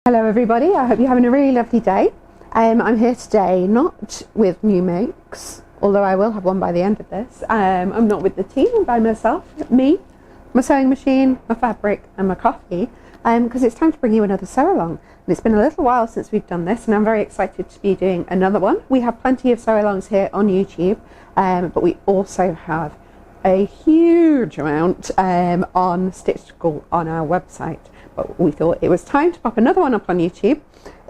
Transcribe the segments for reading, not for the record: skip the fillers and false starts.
Hello everybody, I hope you're having a really lovely day. I'm here today not with new makes, although I will have one by the end of this. I'm not with the team, I'm by myself, me, my sewing machine, my fabric and my coffee, because it's time to bring you another sew along. And it's been a little while since we've done this and I'm very excited to be doing another one. We have plenty of sew alongs here on YouTube, but we also have a huge amount on Stitch School on our website. But we thought it was time to pop another one up on YouTube.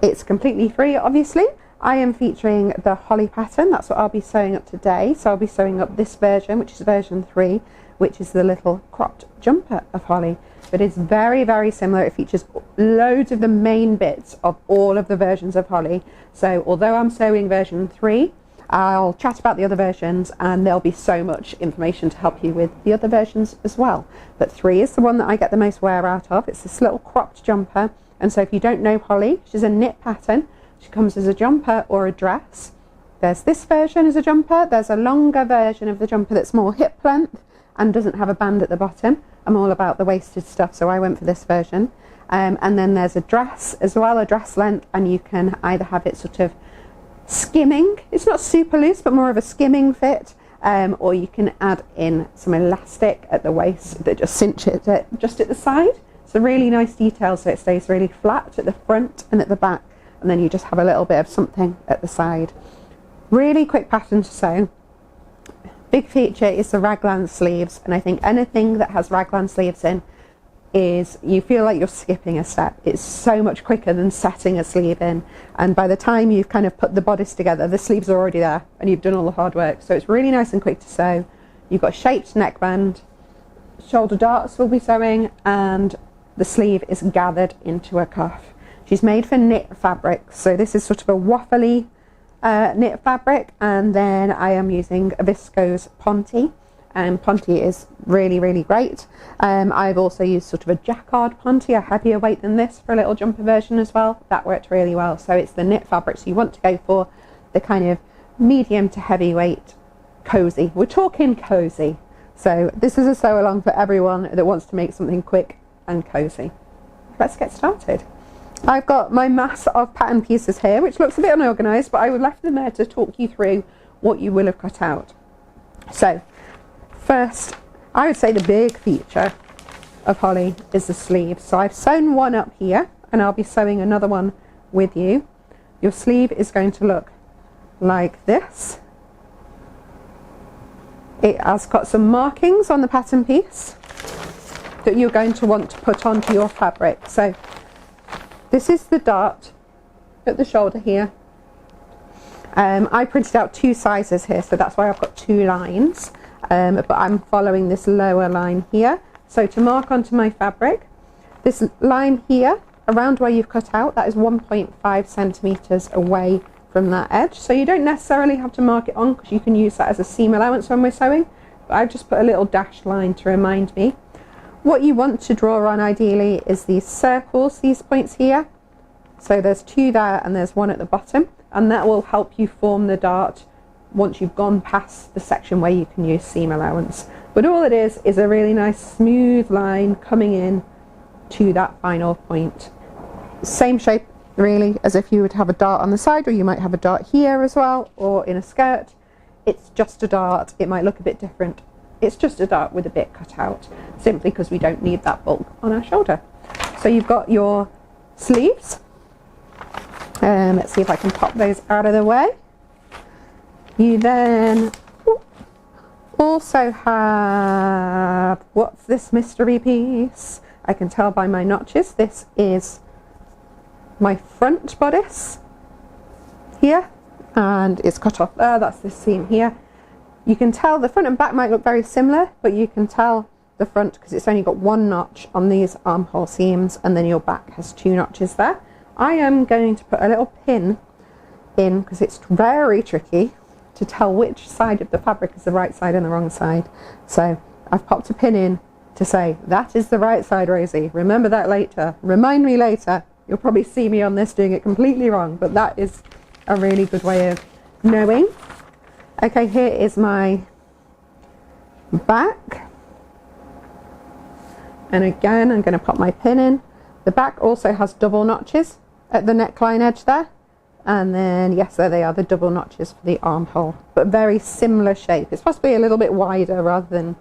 It's completely free, obviously. I am featuring the holly pattern. That's what I'll be sewing up today. So I'll be sewing up this version, which is version 3, which is the little cropped jumper of holly. But it's very, very similar. It features loads of the main bits of all of the versions of holly. So although I'm sewing version 3, I'll chat about the other versions and there'll be so much information to help you with the other versions as well. But 3 is the one that I get the most wear out of. It's this little cropped jumper, and so if you don't know holly, she's a knit pattern. She comes as a jumper or a dress. There's this version as a jumper. There's a longer version of the jumper that's more hip length and doesn't have a band at the bottom. I'm all about the waisted stuff, so I went for this version. And then there's a dress as well, a dress length, and you can either have it sort of skimming, it's not super loose but more of a skimming fit, or you can add in some elastic at the waist that just cinch it just at the side. It's a really nice detail, so it stays really flat at the front and at the back, and then you just have a little bit of something at the side. Really quick pattern to sew. Big feature is the raglan sleeves, and I think anything that has raglan sleeves in is you feel like you're skipping a step. It's so much quicker than setting a sleeve in, and by the time you've kind of put the bodice together, the sleeves are already there and you've done all the hard work. So it's really nice and quick to sew. You've got a shaped neckband, shoulder darts we'll be sewing, and the sleeve is gathered into a cuff. She's made for knit fabric, so this is sort of a waffly knit fabric, and then I am using a viscose ponte. Ponte is really, really great. I've also used sort of a jacquard ponte, a heavier weight than this, for a little jumper version as well. That worked really well. So it's the knit fabrics you want to go for, the kind of medium to heavyweight cozy. We're talking cozy. So this is a sew along for everyone that wants to make something quick and cozy. Let's get started. I've got my mass of pattern pieces here, which looks a bit unorganised, but I would left them there to talk you through what you will have cut out. So first, I would say the big feature of holly is the sleeve. So I've sewn one up here and I'll be sewing another one with you. Your sleeve is going to look like this. It has got some markings on the pattern piece that you're going to want to put onto your fabric. So this is the dart at the shoulder here. I printed out 2 sizes here, so that's why I've got 2 lines. But I'm following this lower line here. So to mark onto my fabric, this line here around where you've cut out, that is 1.5 centimeters away from that edge. So you don't necessarily have to mark it on, because you can use that as a seam allowance when we're sewing, but I've just put a little dashed line to remind me. What you want to draw on ideally is these circles, these points here. So there's 2 there and there's 1 at the bottom, and that will help you form the dart once you've gone past the section where you can use seam allowance. But all it is a really nice smooth line coming in to that final point. Same shape really as if you would have a dart on the side, or you might have a dart here as well, or in a skirt. It's just a dart. It might look a bit different. It's just a dart with a bit cut out, simply because we don't need that bulk on our shoulder. So you've got your sleeves. Let's see if I can pop those out of the way. You then also have, what's this mystery piece? I can tell by my notches. This is my front bodice here, and it's cut off there. That's this seam here. You can tell the front and back might look very similar, but you can tell the front because it's only got 1 notch on these armhole seams, and then your back has 2 notches there. I am going to put a little pin in because it's very tricky to tell which side of the fabric is the right side and the wrong side. So I've popped a pin in to say that is the right side, Rosie. Remember that later. Remind me later. You'll probably see me on this doing it completely wrong, but that is a really good way of knowing. Okay, here is my back. And again, I'm going to pop my pin in. The back also has double notches at the neckline edge there. And then, yes, there they are, the double notches for the armhole, but very similar shape. It's possibly a little bit wider rather than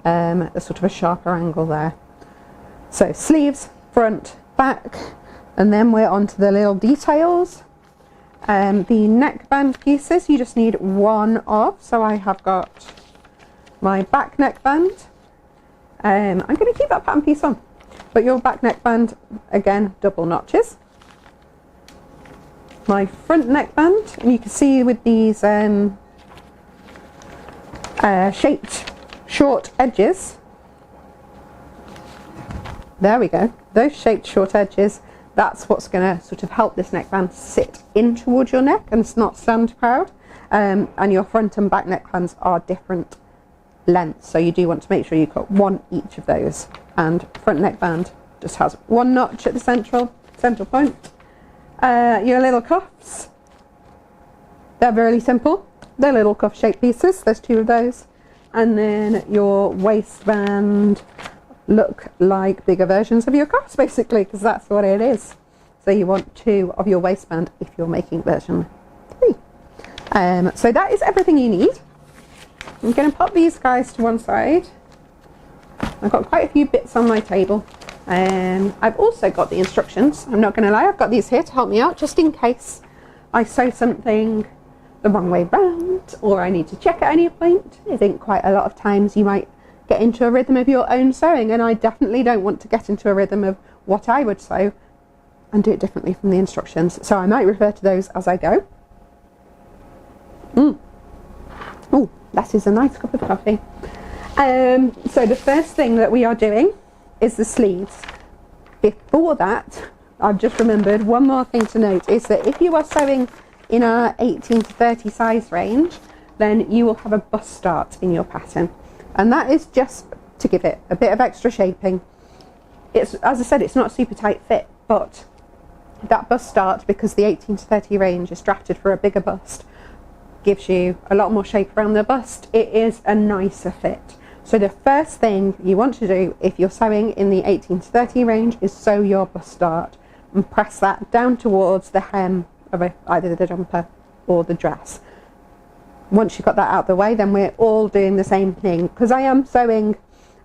a sort of a sharper angle there. So sleeves, front, back, and then we're on to the little details. The neckband pieces you just need one of, so I have got my back neckband. I'm going to keep that pattern piece on, but your back neckband, again, double notches. My front neckband, and you can see with these shaped short edges, there we go, those shaped short edges, that's what's going to sort of help this neckband sit in towards your neck and not stand proud. And your front and back neckbands are different lengths, so you do want to make sure you've got one each of those. And front neckband just has one notch at the central point. Your little cuffs, they're really simple. They're little cuff shaped pieces, there's two of those. And then your waistband look like bigger versions of your cuffs, basically, because that's what it is. So you want two of your waistband if you're making version 3. So that is everything you need. I'm going to pop these guys to one side. I've got quite a few bits on my table. I've also got the instructions. I'm not going to lie, I've got these here to help me out just in case I sew something the wrong way round or I need to check at any point. I think quite a lot of times you might get into a rhythm of your own sewing, and I definitely don't want to get into a rhythm of what I would sew and do it differently from the instructions. So I might refer to those as I go. Oh, that is a nice cup of coffee. So the first thing that we are doing is the sleeves. Before that, I've just remembered one more thing to note is that if you are sewing in our 18 to 30 size range, then you will have a bust start in your pattern, and that is just to give it a bit of extra shaping. It's, as I said, it's not a super tight fit, but that bust start, because the 18 to 30 range is drafted for a bigger bust, gives you a lot more shape around the bust. It is a nicer fit. So the first thing you want to do if you're sewing in the 18 to 30 range is sew your bust start and press that down towards the hem of either the jumper or the dress. Once you've got that out of the way, then we're all doing the same thing. Because I am sewing,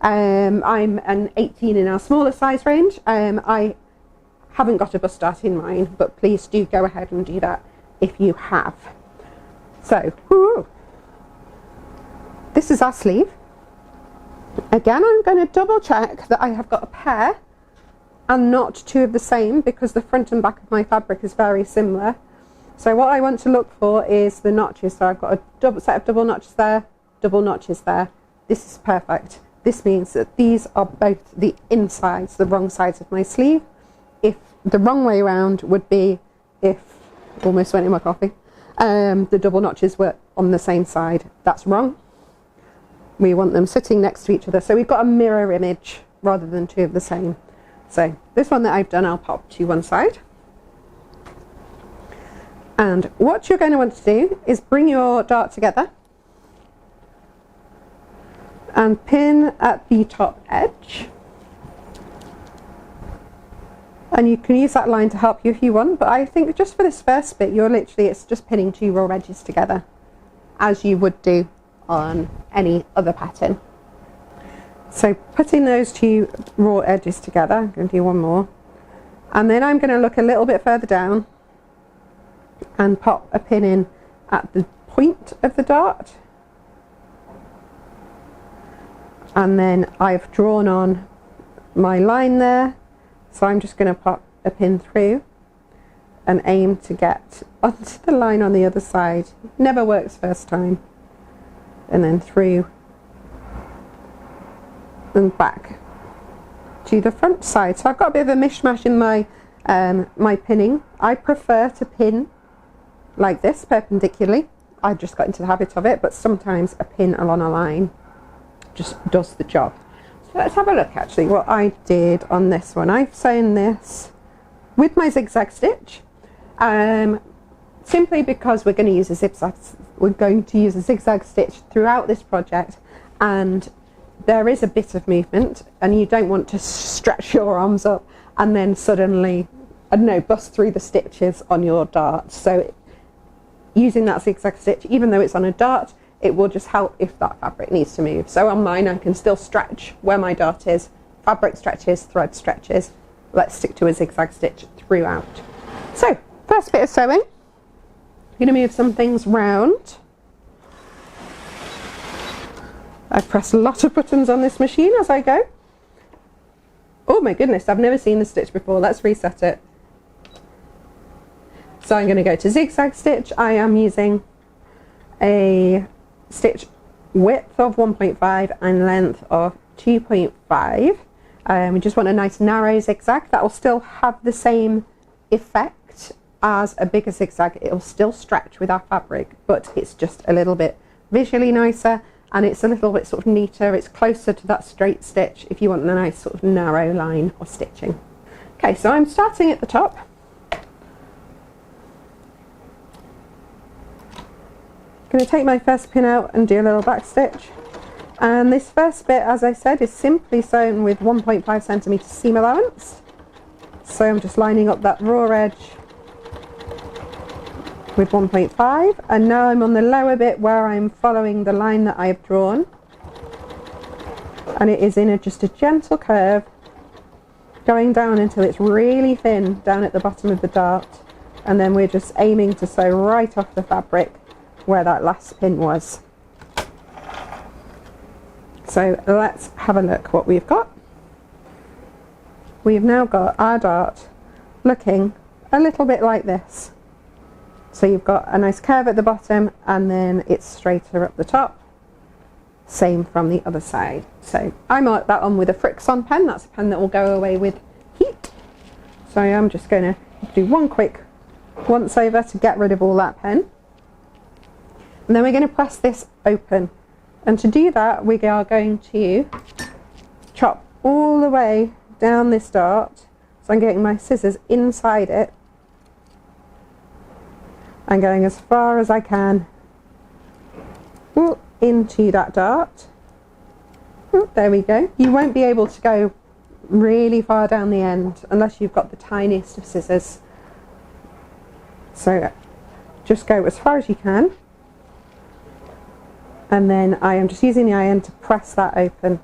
I'm an 18 in our smaller size range. I haven't got a bust start in mine, but please do go ahead and do that if you have. So, this is our sleeve. Again, I'm going to double check that I have got a pair and not two of the same, because the front and back of my fabric is very similar. So what I want to look for is the notches. So I've got a double set of double notches there, double notches there. This is perfect. This means that these are both the insides, the wrong sides of my sleeve. If the wrong way around would be if, almost went in my coffee, the double notches were on the same side. That's wrong. We want them sitting next to each other. So we've got a mirror image rather than two of the same. So this one that I've done, I'll pop to one side. And what you're going to want to do is bring your dart together and pin at the top edge. And you can use that line to help you if you want, but I think just for this first bit, you're literally, it's just pinning two raw edges together as you would do on any other pattern. So putting those two raw edges together, I'm going to do one more, and then I'm going to look a little bit further down and pop a pin in at the point of the dart, and then I've drawn on my line there, so I'm just going to pop a pin through and aim to get onto the line on the other side. Never works first time. And then through and back to the front side. So I've got a bit of a mishmash in my my pinning. I prefer to pin like this, perpendicularly. I just got into the habit of it, but sometimes a pin along a line just does the job. So let's have a look actually what I did on this one. I've sewn this with my zigzag stitch, simply because we're going to use a zigzag stitch throughout this project, and there is a bit of movement and you don't want to stretch your arms up and then suddenly I don't know, bust through the stitches on your dart. So using that zigzag stitch, even though it's on a dart, it will just help if that fabric needs to move. So on mine, I can still stretch where my dart is, fabric stretches, thread stretches. Let's stick to a zigzag stitch throughout. So first bit of sewing, I'm going to move some things round. I press a lot of buttons on this machine as I go. Oh my goodness, I've never seen this stitch before. Let's reset it. So I'm going to go to zigzag stitch. I am using a stitch width of 1.5 and length of 2.5. We just want a nice narrow zigzag that will still have the same effect as a bigger zigzag. It will still stretch with our fabric, but it's just a little bit visually nicer, and it's a little bit sort of neater. It's closer to that straight stitch if you want a nice sort of narrow line of stitching. Okay, so I'm starting at the top. I'm going to take my first pin out and do a little back stitch. And this first bit, as I said, is simply sewn with 1.5 centimetre seam allowance. So I'm just lining up that raw edge with 1.5, and now I'm on the lower bit where I'm following the line that I have drawn, and it is in just a gentle curve going down until it's really thin down at the bottom of the dart, and then we're just aiming to sew right off the fabric where that last pin was. So let's have a look what we've got. We've now got our dart looking a little bit like this. So you've got a nice curve at the bottom, and then it's straighter up the top. Same from the other side. So I marked that on with a Friction pen. That's a pen that will go away with heat. So I'm just going to do one quick once over to get rid of all that pen. And then we're going to press this open. And to do that, we are going to chop all the way down this dart. So I'm getting my scissors inside it. I'm going as far as I can into that dart. There we go. You won't be able to go really far down the end unless you've got the tiniest of scissors. So just go as far as you can. And then I am just using the iron to press that open.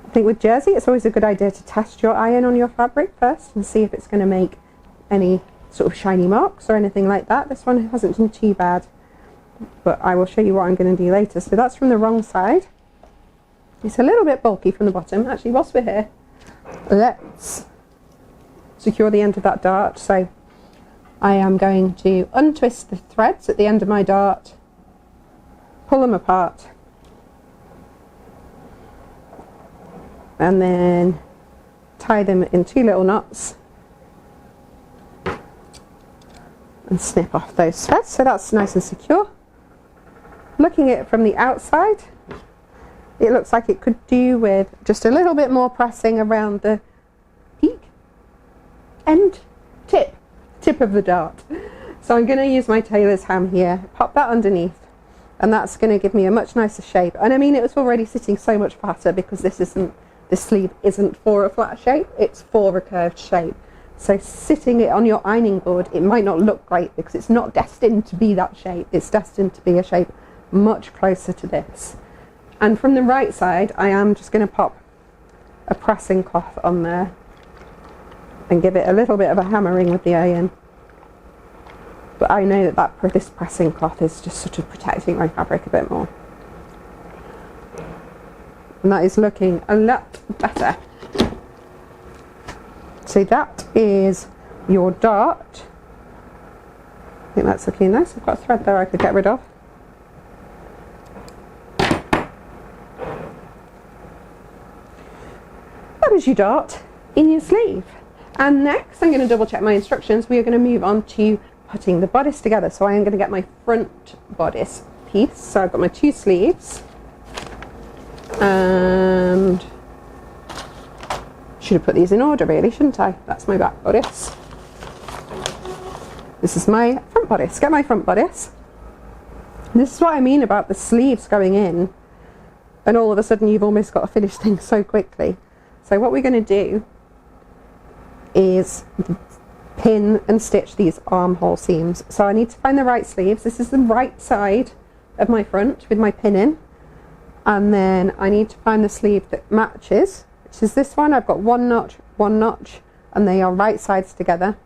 I think with jersey it's always a good idea to test your iron on your fabric first and see if it's going to make any sort of shiny marks or anything like that. This one hasn't done too bad, but I will show you what I'm going to do later. So that's from the wrong side. It's a little bit bulky from the bottom. Actually, whilst we're here, let's secure the end of that dart. So I am going to untwist the threads at the end of my dart, pull them apart, and then tie them in two little knots and snip off those threads. So that's nice and secure. Looking at it from the outside, it looks like it could do with just a little bit more pressing around the peak end tip of the dart. So I'm going to use my tailor's ham here, pop that underneath, and that's going to give me a much nicer shape. And I mean, it was already sitting so much fatter because this sleeve isn't for a flat shape, it's for a curved shape. So sitting it on your ironing board, it might not look great because it's not destined to be that shape. It's destined to be a shape much closer to this. And from the right side, I am just going to pop a pressing cloth on there and give it a little bit of a hammering with the iron. But I know that this pressing cloth is just sort of protecting my fabric a bit more. And that is looking a lot better. So that is your dart. I think that's looking nice. I've got a thread there I could get rid of. That is your dart in your sleeve. And next I'm going to double check my instructions. We are going to move on to putting the bodice together. So I am going to get my front bodice piece. So I've got my two sleeves. And should have put these in order really, shouldn't I? That's my back bodice. This is my front bodice. Get my front bodice. And this is what I mean about the sleeves going in and all of a sudden you've almost got to finish things so quickly. So what we're going to do is pin and stitch these armhole seams. So I need to find the right sleeves. This is the right side of my front with my pin in, and then I need to find the sleeve that matches, which is this one. I've got one notch, and they are right sides together.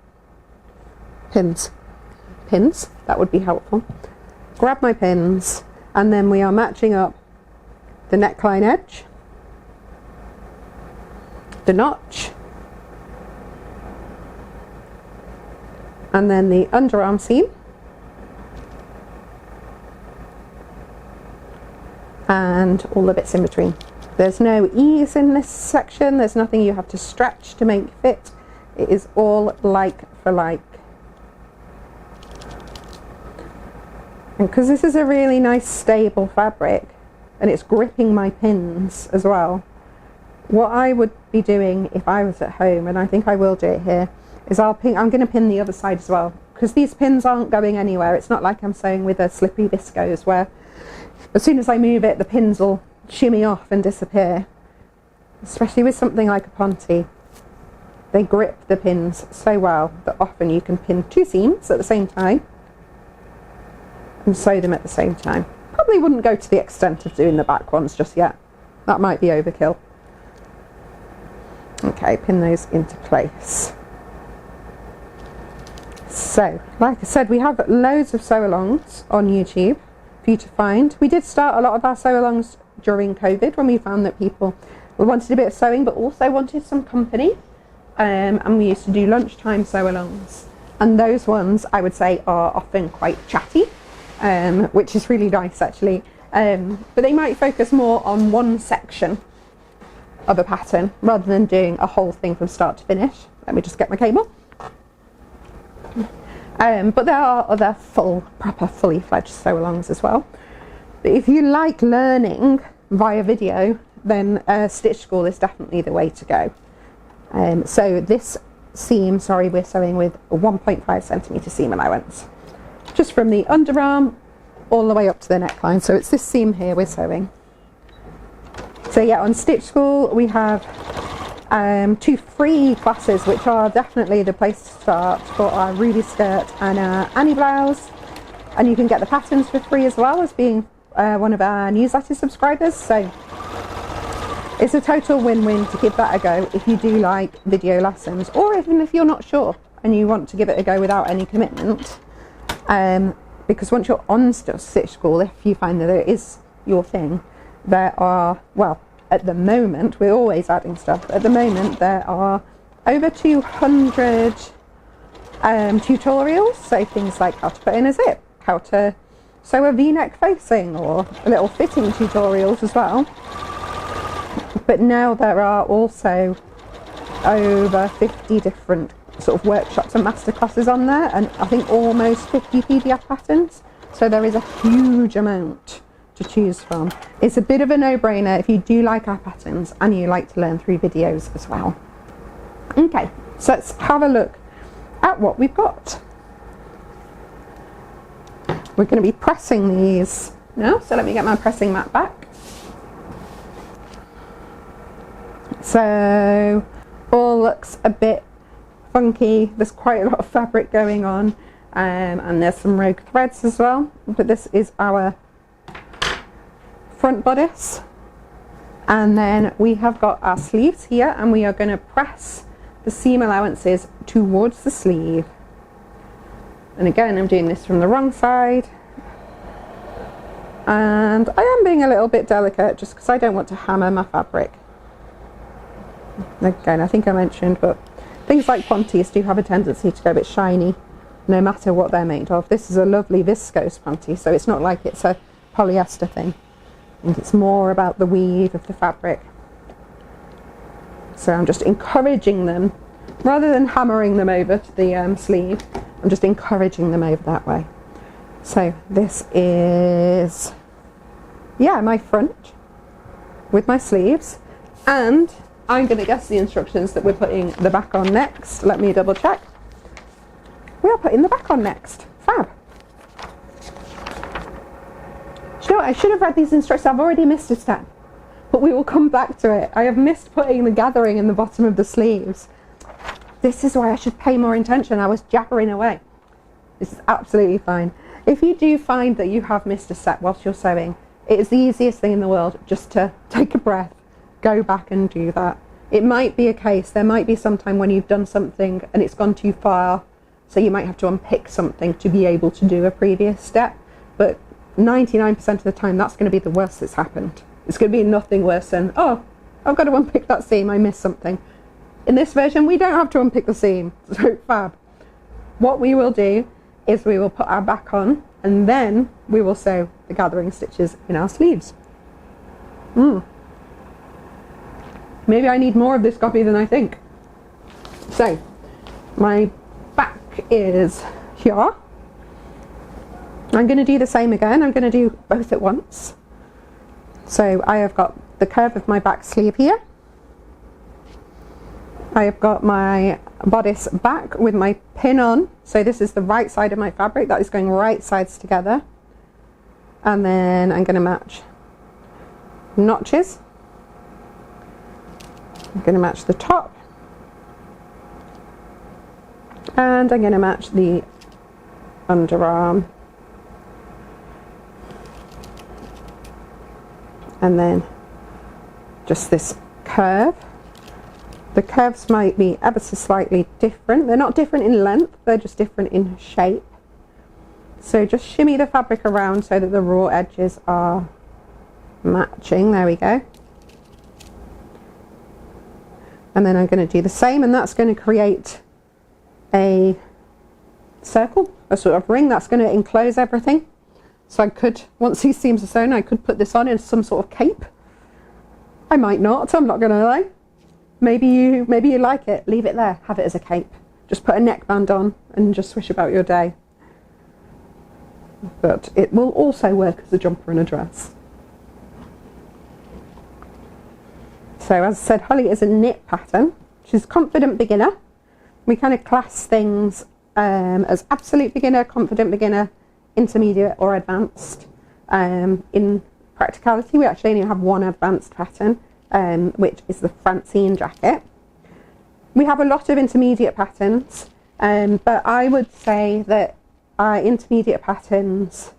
Pins, that would be helpful. Grab my pins, and then we are matching up the neckline edge, the notch, and then the underarm seam, and all the bits in between. There's no ease in this section. There's nothing you have to stretch to make fit. It is all like for like. And because this is a really nice stable fabric and it's gripping my pins as well, what I would be doing if I was at home, and I think I will do it here, is I'm going to pin the other side as well, because these pins aren't going anywhere. It's not like I'm sewing with a slippery viscose where as soon as I move it, the pins will shimmy off and disappear. Especially with something like a ponte, they grip the pins so well that often you can pin two seams at the same time and sew them at the same time. Probably wouldn't go to the extent of doing the back ones just yet. That might be overkill. Okay, pin those into place. So, like I said, we have loads of sew-alongs on YouTube for you to find. We did start a lot of our sew-alongs during COVID when we found that people wanted a bit of sewing but also wanted some company, and we used to do lunchtime sew-alongs, and those ones I would say are often quite chatty, which is really nice actually, but they might focus more on one section of a pattern rather than doing a whole thing from start to finish. Let me just get my cable. But there are other proper fully fledged sew-alongs as well. But if you like learning via video, then Stitch School is definitely the way to go. So this seam, we're sewing with a 1.5 centimetre seam allowance, just from the underarm all the way up to the neckline. So it's this seam here we're sewing. So yeah, on Stitch School we have 2 free classes, which are definitely the place to start for our Ruby skirt and our Annie blouse, and you can get the patterns for free as well as being one of our newsletter subscribers. So it's a total win-win to give that a go if you do like video lessons, or even if you're not sure and you want to give it a go without any commitment, because once you're on Stitch School, if you find that it is your thing, there are, well, at the moment, we're always adding stuff. At the moment, there are over 200 tutorials, so things like how to put in a zip, how to sew a V-neck facing, or little fitting tutorials as well. But now there are also over 50 different sort of workshops and masterclasses on there, and I think almost 50 PDF patterns. So there is a huge amount to choose from. It's a bit of a no-brainer if you do like our patterns and you like to learn through videos as well. Okay, so let's have a look at what we've got. We're going to be pressing these now, so let me get my pressing mat back. So all looks a bit funky. There's quite a lot of fabric going on, and there's some rogue threads as well, but this is our front bodice, and then we have got our sleeves here, and we are going to press the seam allowances towards the sleeve. And again, I'm doing this from the wrong side, and I am being a little bit delicate just because I don't want to hammer my fabric. Again, I think I mentioned, but things like pontes do have a tendency to go a bit shiny no matter what they're made of. This is a lovely viscose ponte, so it's not like it's a polyester thing. And it's more about the weave of the fabric. So I'm just encouraging them, rather than hammering them over to the sleeve, I'm just encouraging them over that way. So this is, yeah, my front with my sleeves, and I'm going to guess the instructions that we're putting the back on next. Let me double check. We are putting the back on next. Fab. You know what, I should have read these instructions. I've already missed a step, but we will come back to it. I have missed putting the gathering in the bottom of the sleeves. This is why I should pay more attention. I was jabbering away. This is absolutely fine. If you do find that you have missed a step whilst you're sewing, it is the easiest thing in the world just to take a breath, go back and do that. It might be a case, there might be some time when you've done something and it's gone too far, so you might have to unpick something to be able to do a previous step, but 99% of the time that's going to be the worst that's happened. It's going to be nothing worse than, oh, I've got to unpick that seam, I missed something. In this version, we don't have to unpick the seam, so fab. What we will do is we will put our back on and then we will sew the gathering stitches in our sleeves. Maybe I need more of this copy than I think. So, my back is here. I'm going to do the same again. I'm going to do both at once. So I have got the curve of my back sleeve here. I have got my bodice back with my pin on. So this is the right side of my fabric. That is going right sides together. And then I'm going to match notches. I'm going to match the top. And I'm going to match the underarm. And then just this curve. The curves might be ever so slightly different. They're not different in length, they're just different in shape. So just shimmy the fabric around so that the raw edges are matching. There we go. And then I'm going to do the same, and that's going to create a circle, a sort of ring that's going to enclose everything. So I could, once these seams are sewn, I could put this on as some sort of cape. I might not, I'm not going to lie. Maybe you like it, leave it there, have it as a cape. Just put a neckband on and just swish about your day. But it will also work as a jumper and a dress. So as I said, Holly is a knit pattern. She's a confident beginner. We kind of class things as absolute beginner, confident beginner, intermediate or advanced. In practicality, we actually only have one advanced pattern, which is the Francine jacket. We have a lot of intermediate patterns, but I would say that our intermediate patterns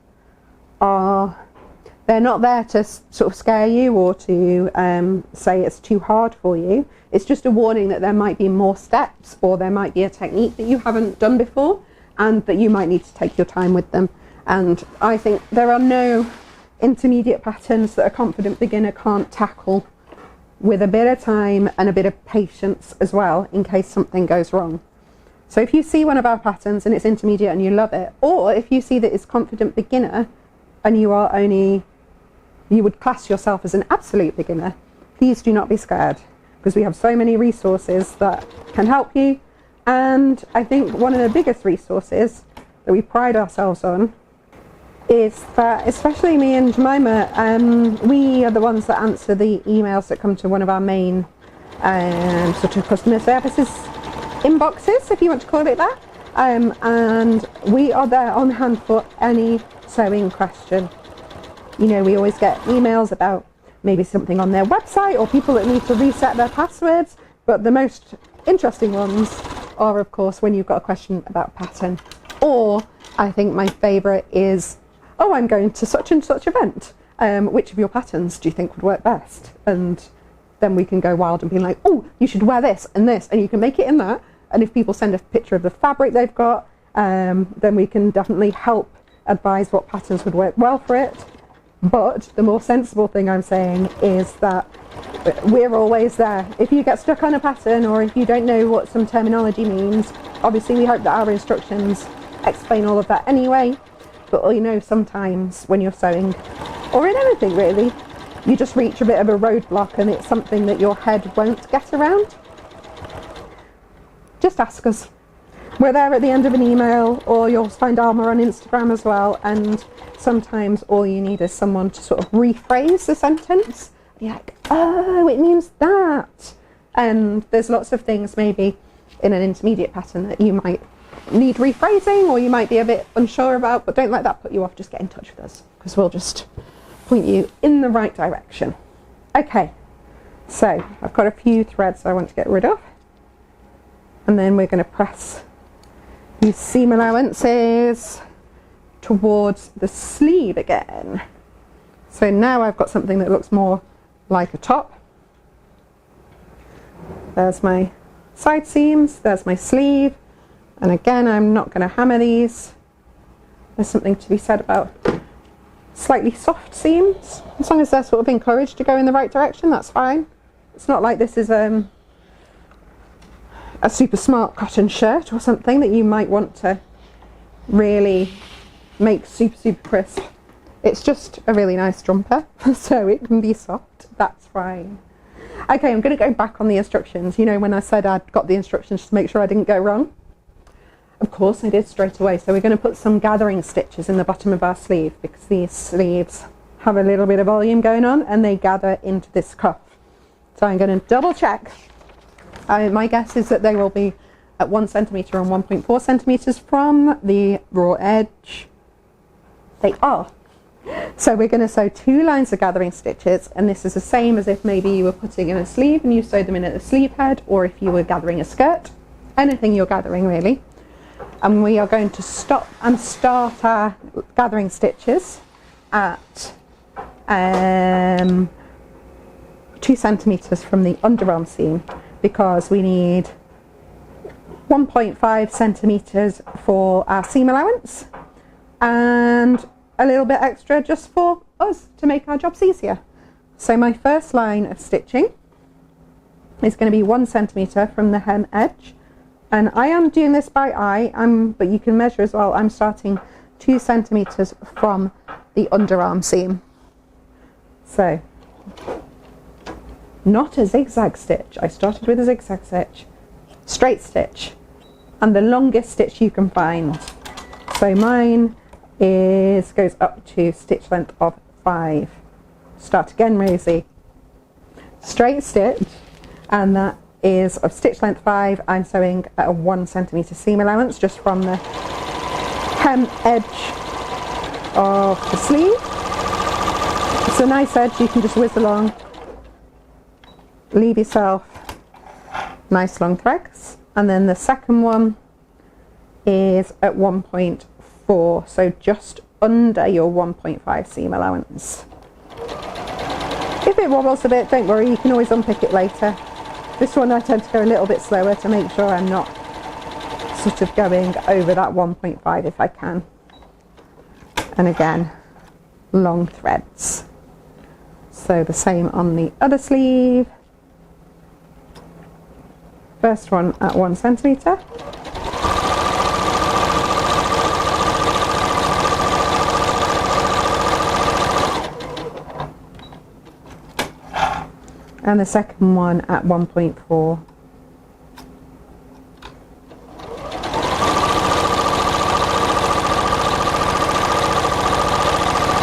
they're not there to sort of scare you or to say it's too hard for you. It's just a warning that there might be more steps, or there might be a technique that you haven't done before and that you might need to take your time with them. And I think there are no intermediate patterns that a confident beginner can't tackle with a bit of time and a bit of patience as well, in case something goes wrong. So if you see one of our patterns and it's intermediate and you love it, or if you see that it's confident beginner and you would class yourself as an absolute beginner, please do not be scared, because we have so many resources that can help you. And I think one of the biggest resources that we pride ourselves on is that, especially me and Jemima, we are the ones that answer the emails that come to one of our main sort of customer services inboxes, if you want to call it that, and we are there on hand for any sewing question. You know, we always get emails about maybe something on their website or people that need to reset their passwords, but the most interesting ones are, of course, when you've got a question about pattern. Or I think my favourite is, oh, I'm going to such and such event. Which of your patterns do you think would work best? And then we can go wild and be like, oh, you should wear this, and you can make it in that. And if people send a picture of the fabric they've got, then we can definitely help advise what patterns would work well for it. But the more sensible thing I'm saying is that we're always there. If you get stuck on a pattern, or if you don't know what some terminology means, obviously we hope that our instructions explain all of that anyway. But you know, sometimes when you're sewing, or in anything really, you just reach a bit of a roadblock and it's something that your head won't get around. Just ask us. We're there at the end of an email, or you'll find Alma on Instagram as well, and sometimes all you need is someone to sort of rephrase the sentence. You're like, oh, it means that. And there's lots of things maybe in an intermediate pattern that you might need rephrasing, or you might be a bit unsure about, but don't let that put you off. Just get in touch with us, because we'll just point you in the right direction. Okay, so I've got a few threads I want to get rid of. And then we're going to press these seam allowances towards the sleeve again. So now I've got something that looks more like a top. There's my side seams, there's my sleeve, and again I'm not going to hammer these. There's something to be said about slightly soft seams. As long as they're sort of encouraged to go in the right direction, that's fine. It's not like this is a super smart cotton shirt or something that you might want to really make super crisp. It's just a really nice jumper, so it can be soft, that's fine. Okay, I'm going to go back on the instructions. You know when I said I'd got the instructions to make sure I didn't go wrong? Of course I did straight away. So we're going to put some gathering stitches in the bottom of our sleeve because these sleeves have a little bit of volume going on and they gather into this cuff. So I'm going to double check. My guess is that they will be at 1 centimetre and 1.4 centimetres from the raw edge. They are. So we're going to sew 2 lines of gathering stitches, and this is the same as if maybe you were putting in a sleeve and you sewed them in at the sleeve head, or if you were gathering a skirt, anything you're gathering really. And we are going to stop and start our gathering stitches at 2 centimetres from the underarm seam, because we need 1.5 centimetres for our seam allowance and a little bit extra just for us to make our jobs easier. So my first line of stitching is going to be 1 centimetre from the hem edge, and I am doing this by eye, but you can measure as well. I'm starting 2 centimetres from the underarm seam. So not a zigzag stitch. I started with a zigzag stitch, straight stitch, and the longest stitch you can find. So mine goes up to stitch length of 5. Start again, Rosie. Straight stitch, and that is of stitch length 5. I'm sewing at a 1 centimetre seam allowance just from the hem edge of the sleeve. It's a nice edge, you can just whiz along. Leave yourself nice long threads, and then the second one is at 1.4, so just under your 1.5 seam allowance. If it wobbles a bit, don't worry, you can always unpick it later. This one I tend to go a little bit slower to make sure I'm not sort of going over that 1.5 if I can. And again, long threads. So the same on the other sleeve. First one at 1 centimetre. And the second one at 1.4.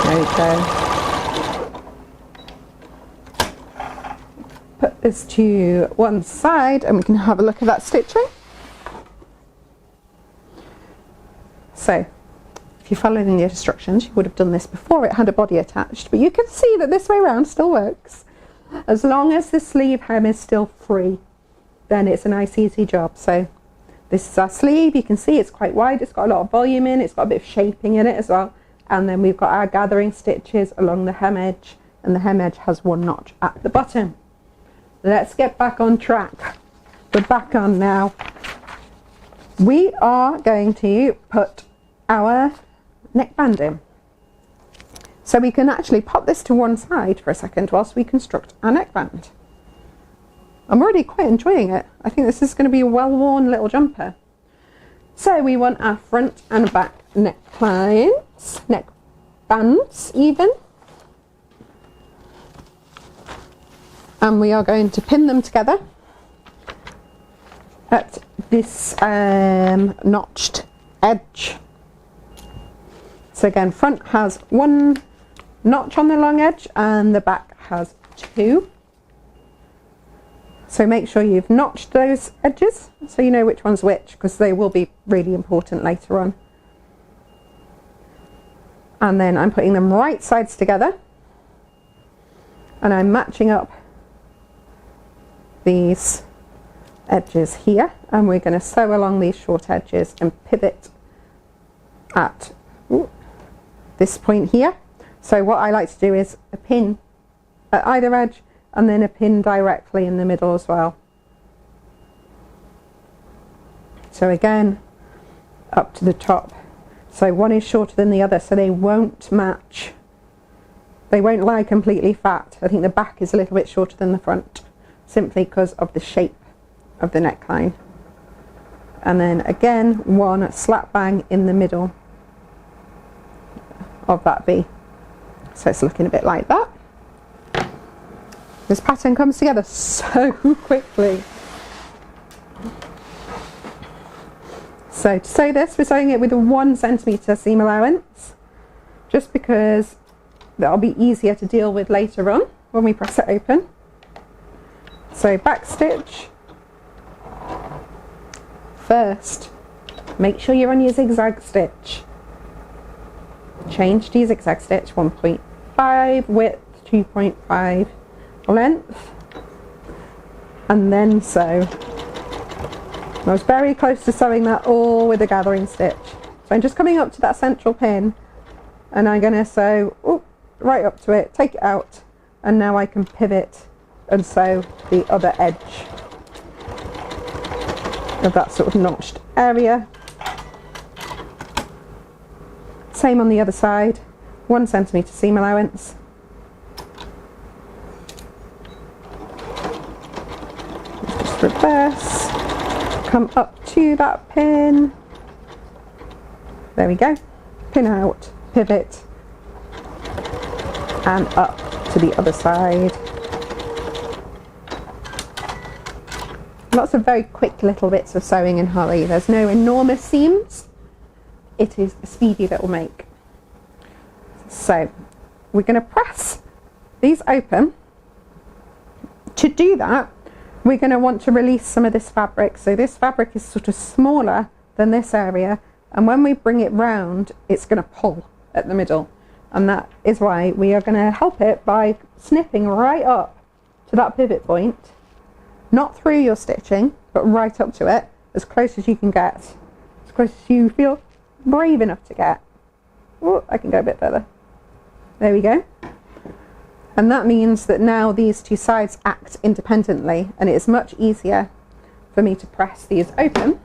There we go. Put this to one side and we can have a look at that stitching. So, if you followed in the instructions, you would have done this before it had a body attached, but you can see that this way around still works. As long as the sleeve hem is still free, then it's a nice easy job. So this is our sleeve. You can see it's quite wide, it's got a lot of volume in, it's got a bit of shaping in it as well. And then we've got our gathering stitches along the hem edge, and the hem edge has 1 notch at the bottom. Let's get back on track. We're back on now. We are going to put our neckband in. So we can actually pop this to one side for a second whilst we construct our neckband. I'm already quite enjoying it. I think this is going to be a well-worn little jumper. So we want our front and back necklines, neckbands even. And we are going to pin them together at this notched edge. So again, front has 1 notch on the long edge and the back has 2. So make sure you've notched those edges so you know which one's which, because they will be really important later on. And then I'm putting them right sides together and I'm matching up these edges here, and we're going to sew along these short edges and pivot at this point here. So what I like to do is a pin at either edge and then a pin directly in the middle as well. So again, up to the top. So one is shorter than the other, so they won't match. They won't lie completely flat. I think the back is a little bit shorter than the front, simply because of the shape of the neckline. And then again, one slap bang in the middle of that V. So it's looking a bit like that. This pattern comes together so quickly. So to sew this, we're sewing it with a 1 centimetre seam allowance, just because that'll be easier to deal with later on when we press it open. So back stitch first. Make sure you're on your zigzag stitch. Change to your zigzag stitch, 1.5 width, 2.5 length, and then sew. I was very close to sewing that all with a gathering stitch. So I'm just coming up to that central pin and I'm going to sew right up to it, take it out, and now I can pivot and sew the other edge of that sort of notched area. Same on the other side, 1 centimetre seam allowance. Just reverse, come up to that pin. There we go. Pin out, pivot, and up to the other side. Lots of very quick little bits of sewing in Holly. There's no enormous seams. It is a speedy little make. So we're going to press these open. To do that, we're going to want to release some of this fabric. So this fabric is sort of smaller than this area, and when we bring it round, it's going to pull at the middle. And that is why we are going to help it by snipping right up to that pivot point, not through your stitching, but right up to it, as close as you can get, as close as you feel brave enough to get. Oh, I can go a bit further. There we go. And that means that now these two sides act independently, and it is much easier for me to press these open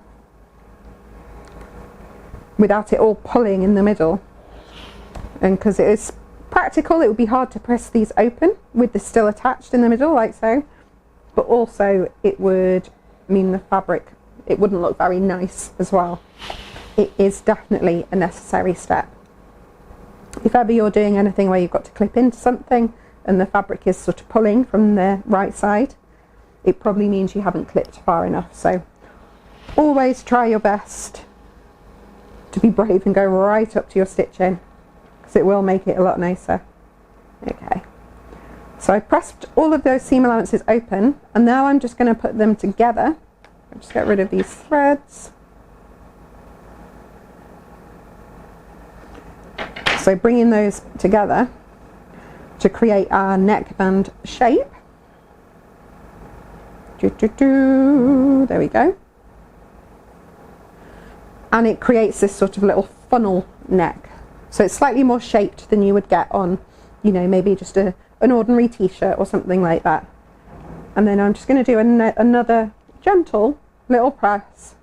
without it all pulling in the middle. And because it is practical, it would be hard to press these open with this still attached in the middle like so, but also it would mean the fabric, it wouldn't look very nice as well. It is definitely a necessary step. If ever you're doing anything where you've got to clip into something and the fabric is sort of pulling from the right side, it probably means you haven't clipped far enough. So always try your best to be brave and go right up to your stitching, because it will make it a lot nicer. Okay, so I pressed all of those seam allowances open, and now I'm just going to put them together. I'll just get rid of these threads. So bringing those together to create our neckband shape. There we go. And it creates this sort of little funnel neck. So it's slightly more shaped than you would get on, you know, maybe just an ordinary t-shirt or something like that. And then I'm just going to do another gentle little press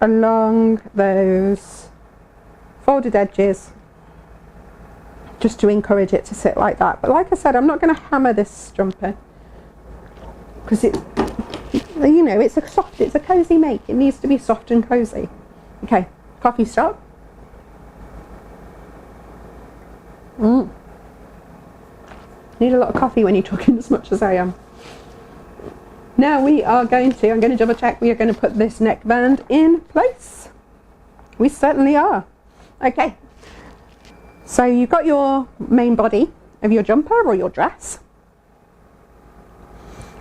along those folded edges, just to encourage it to sit like that. But like I said, I'm not going to hammer this jumper, because it, you know, it's a cozy make. It needs to be soft and cozy. Okay, coffee stop. Need a lot of coffee when you're talking as much as I am. Now I'm going to double check, we are going to put this neckband in place. We certainly are. Okay, so you've got your main body of your jumper or your dress,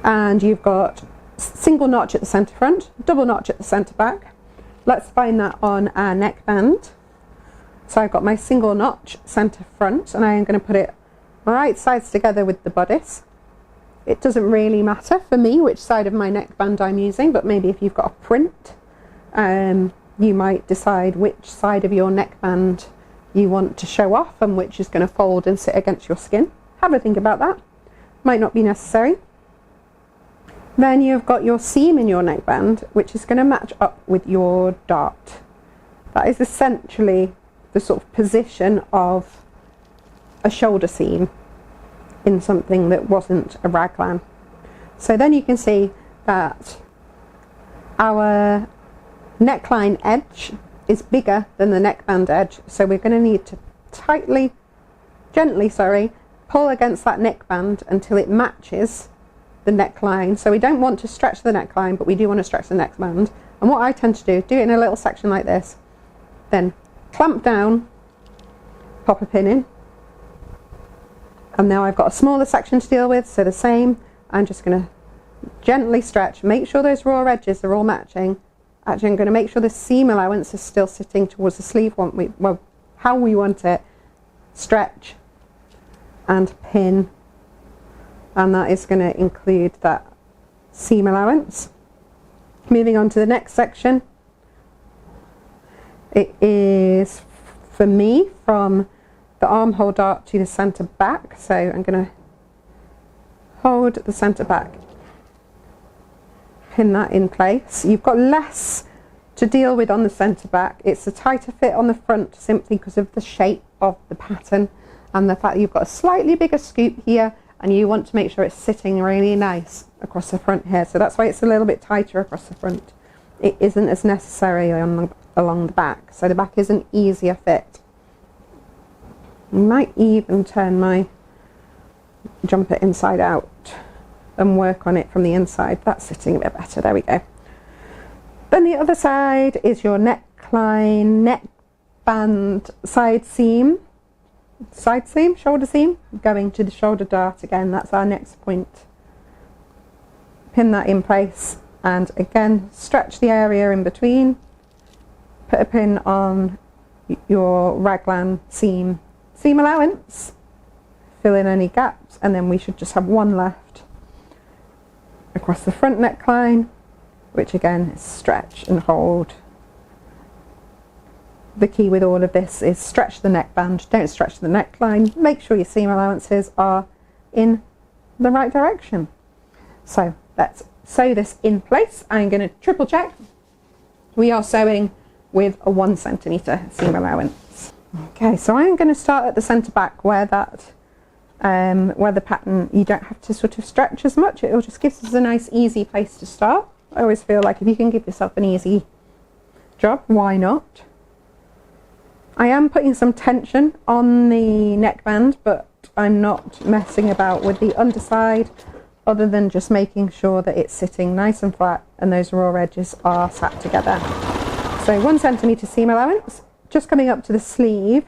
and you've got single notch at the centre front, double notch at the centre back. Let's find that on our neckband. So I've got my single notch centre front, and I am going to put it right sides together with the bodice, It doesn't really matter for me which side of my neckband I'm using, but maybe if you've got a print, you might decide which side of your neckband you want to show off and which is going to fold and sit against your skin. Have a think about that. Might not be necessary. Then you've got your seam in your neckband, which is going to match up with your dart. That is essentially the sort of position of a shoulder seam in something that wasn't a raglan. So then you can see that our neckline edge is bigger than the neckband edge, so we're going to need to gently pull against that neckband until it matches the neckline. So we don't want to stretch the neckline, but we do want to stretch the neckband. And what I tend to do it in a little section like this, then clamp down, pop a pin in, and now I've got a smaller section to deal with. So the same, I'm just going to gently stretch, make sure those raw edges are all matching. Actually, I'm going to make sure the seam allowance is still sitting towards the sleeve how we want it. Stretch and pin, and that is going to include that seam allowance. Moving on to the next section, it is for me from the armhole dart to the centre back, so I'm going to hold the centre back, pin that in place. You've got less to deal with on the centre back. It's a tighter fit on the front simply because of the shape of the pattern and the fact that you've got a slightly bigger scoop here, and you want to make sure it's sitting really nice across the front here. So that's why it's a little bit tighter across the front. It isn't as necessary along the back. So the back is an easier fit. I might even turn my jumper inside out and work on it from the inside. That's sitting a bit better. There we go. Then the other side is your neckline, neckband, shoulder seam, going to the shoulder dart again. That's our next point. Pin that in place, and again stretch the area in between. Put a pin on your raglan seam allowance, fill in any gaps, and then we should just have one left across the front neckline, which again is stretch and hold. The key with all of this is stretch the neckband, don't stretch the neckline. Make sure your seam allowances are in the right direction. So let's sew this in place. I'm going to triple check. We are sewing with a 1 centimetre seam allowance. Okay, so I'm going to start at the centre back where that where the pattern, you don't have to sort of stretch as much. It just gives us a nice easy place to start. I always feel like if you can give yourself an easy job, why not? I am putting some tension on the neckband, but I'm not messing about with the underside other than just making sure that it's sitting nice and flat and those raw edges are sat together. So 1 centimetre seam allowance, just coming up to the sleeve.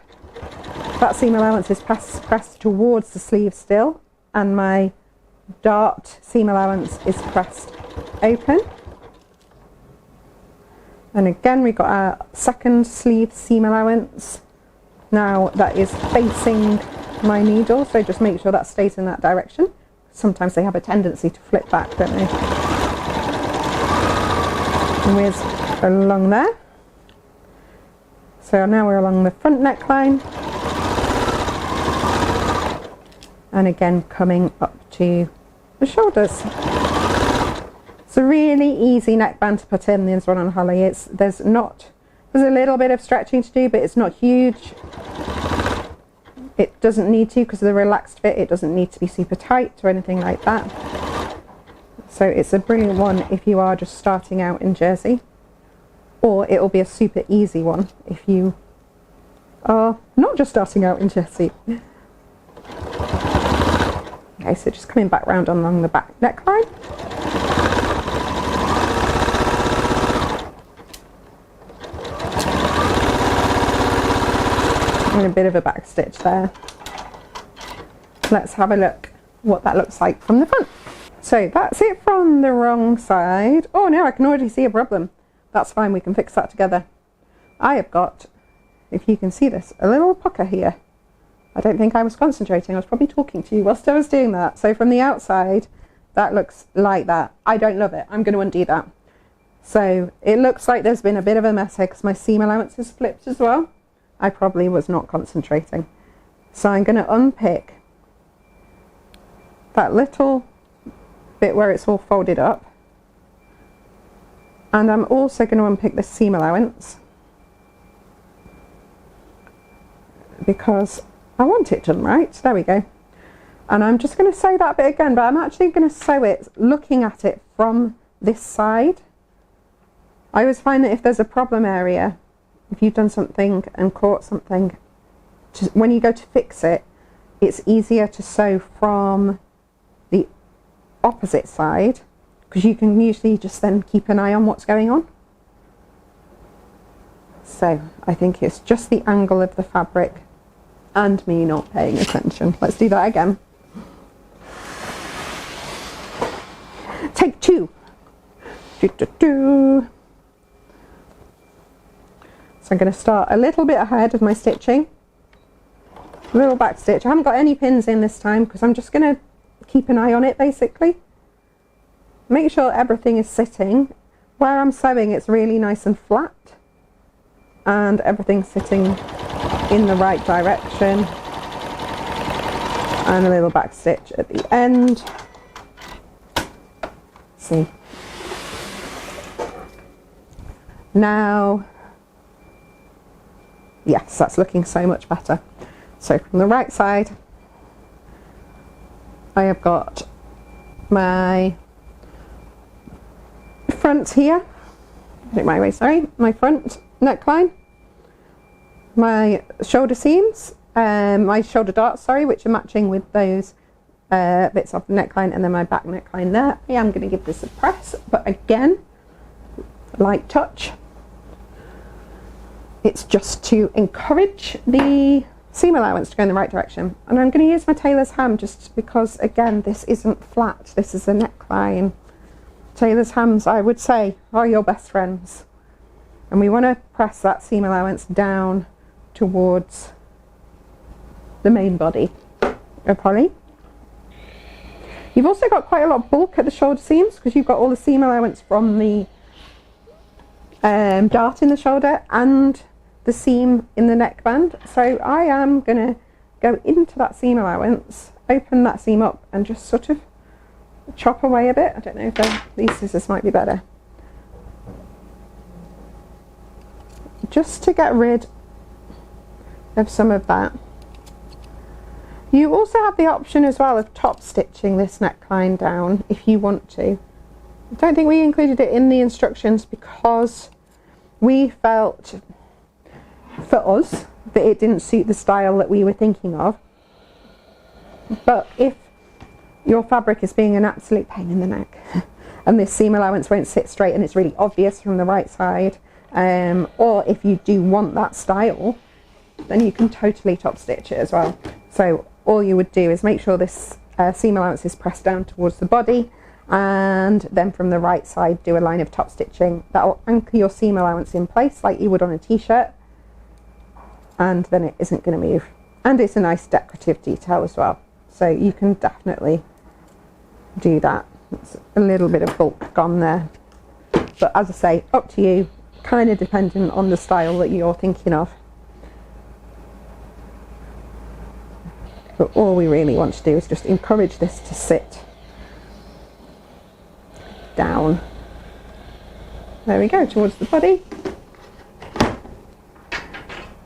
That seam allowance is pressed towards the sleeve still, and my dart seam allowance is pressed open. And again, we've got our second sleeve seam allowance. Now that is facing my needle, so just make sure that stays in that direction. Sometimes they have a tendency to flip back, don't they? And we're along there. So now we're along the front neckline. And again, coming up to the shoulders. It's a really easy neckband to put in, this one on Holly. There's a little bit of stretching to do, but it's not huge. It doesn't need to, because of the relaxed fit, it doesn't need to be super tight or anything like that. So it's a brilliant one if you are just starting out in jersey, or it will be a super easy one if you are not just starting out in jersey. Okay, so just coming back round along the back neckline. And a bit of a back stitch there. Let's have a look what that looks like from the front. So that's it from the wrong side. Oh no, I can already see a problem. That's fine, we can fix that together. I have got, if you can see this, a little pucker here. I don't think I was concentrating, I was probably talking to you whilst I was doing that. So from the outside, that looks like that. I don't love it. I'm going to undo that. So it looks like there's been a bit of a mess here because my seam allowance is flipped as well. I probably was not concentrating. So I'm going to unpick that little bit where it's all folded up. And I'm also going to unpick the seam allowance because I want it done right. There we go. And I'm just going to sew that bit again, but I'm actually going to sew it looking at it from this side. I always find that if there's a problem area, if you've done something and caught something, when you go to fix it, it's easier to sew from the opposite side because you can usually just then keep an eye on what's going on. So I think it's just the angle of the fabric and me not paying attention. Let's do that again. Take two. So I'm going to start a little bit ahead of my stitching. A little back stitch. I haven't got any pins in this time because I'm just going to keep an eye on it basically. Make sure everything is sitting. Where I'm sewing it's really nice and flat. And everything's sitting in the right direction. And a little back stitch at the end. See. Now, yes, that's looking so much better. So from the right side, I have got my front here, my front neckline, my shoulder seams, my shoulder darts, sorry, which are matching with those bits of the neckline, and then my back neckline there. I am going to give this a press, but again, light touch. It's just to encourage the seam allowance to go in the right direction. And I'm going to use my tailor's ham just because, again, this isn't flat. This is a neckline. Tailor's hams, I would say, are your best friends. And we want to press that seam allowance down towards the main body of Polly. You've also got quite a lot of bulk at the shoulder seams because you've got all the seam allowance from the dart in the shoulder and the seam in the neckband. So I am going to go into that seam allowance, open that seam up and just sort of chop away a bit. I don't know if these scissors might be better. Just to get rid of some of that. You also have the option as well of top stitching this neckline down if you want to. I don't think we included it in the instructions because we felt for us that it didn't suit the style that we were thinking of. But if your fabric is being an absolute pain in the neck and this seam allowance won't sit straight and it's really obvious from the right side, or if you do want that style, then you can totally top stitch it as well. So all you would do is make sure this seam allowance is pressed down towards the body, and then from the right side do a line of top stitching that will anchor your seam allowance in place like you would on a t-shirt, and then it isn't going to move. And it's a nice decorative detail as well, so you can definitely do that. It's a little bit of bulk gone there, but as I say, up to you, kind of dependent on the style that you're thinking of. But all we really want to do is just encourage this to sit down. There we go, towards the body.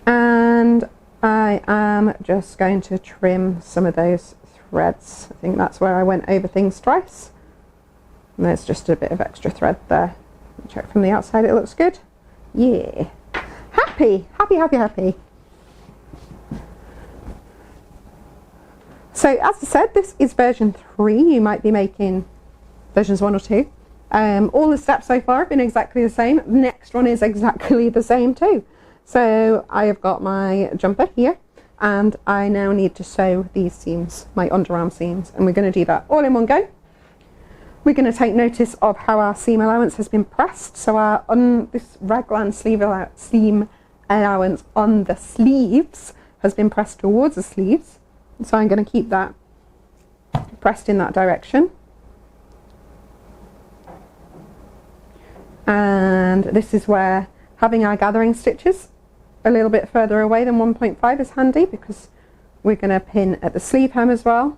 And I am just going to trim some of those threads. I think that's where I went over things twice. And there's just a bit of extra thread there. Check from the outside, it looks good. Yeah. Happy, happy, happy, happy. So as I said, this is version 3. You might be making versions 1 or 2. All the steps so far have been exactly the same. The next one is exactly the same too. So I have got my jumper here, and I now need to sew these seams, my underarm seams, and we're going to do that all in one go. We're going to take notice of how our seam allowance has been pressed. So our this raglan seam allowance on the sleeves has been pressed towards the sleeves. So I'm going to keep that pressed in that direction. And this is where having our gathering stitches a little bit further away than 1.5 is handy, because we're going to pin at the sleeve hem as well.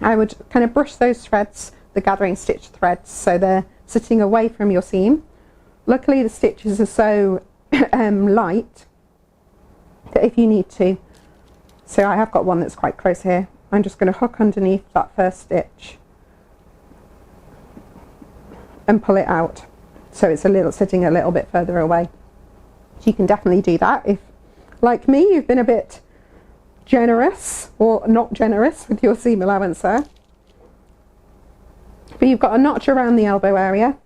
I would kind of brush those threads, the gathering stitch threads, so they're sitting away from your seam. Luckily the stitches are so light that if you need to, so I have got one that's quite close here, I'm just going to hook underneath that first stitch and pull it out, so it's sitting a little bit further away. So you can definitely do that if, like me, you've been a bit generous or not generous with your seam allowance there. But you've got a notch around the elbow area,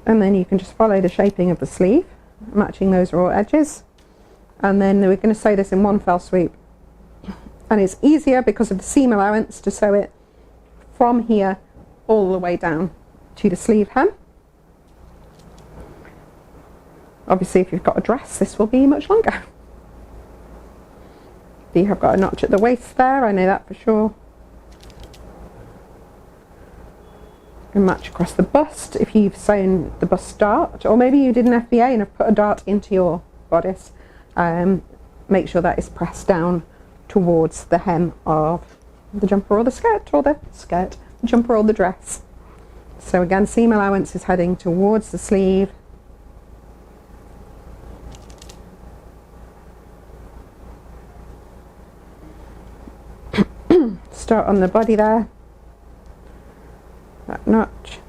and then you can just follow the shaping of the sleeve, matching those raw edges, and then we're going to sew this in one fell swoop. And it's easier because of the seam allowance to sew it from here all the way down to the sleeve hem. Obviously if you've got a dress, this will be much longer. You have got a notch at the waist there, I know that for sure. And match across the bust if you've sewn the bust dart, or maybe you did an FBA and have put a dart into your bodice. Make sure that is pressed down towards the hem of the jumper or the skirt, or the jumper or the dress. So again, seam allowance is heading towards the sleeve. Start on the body there, that notch.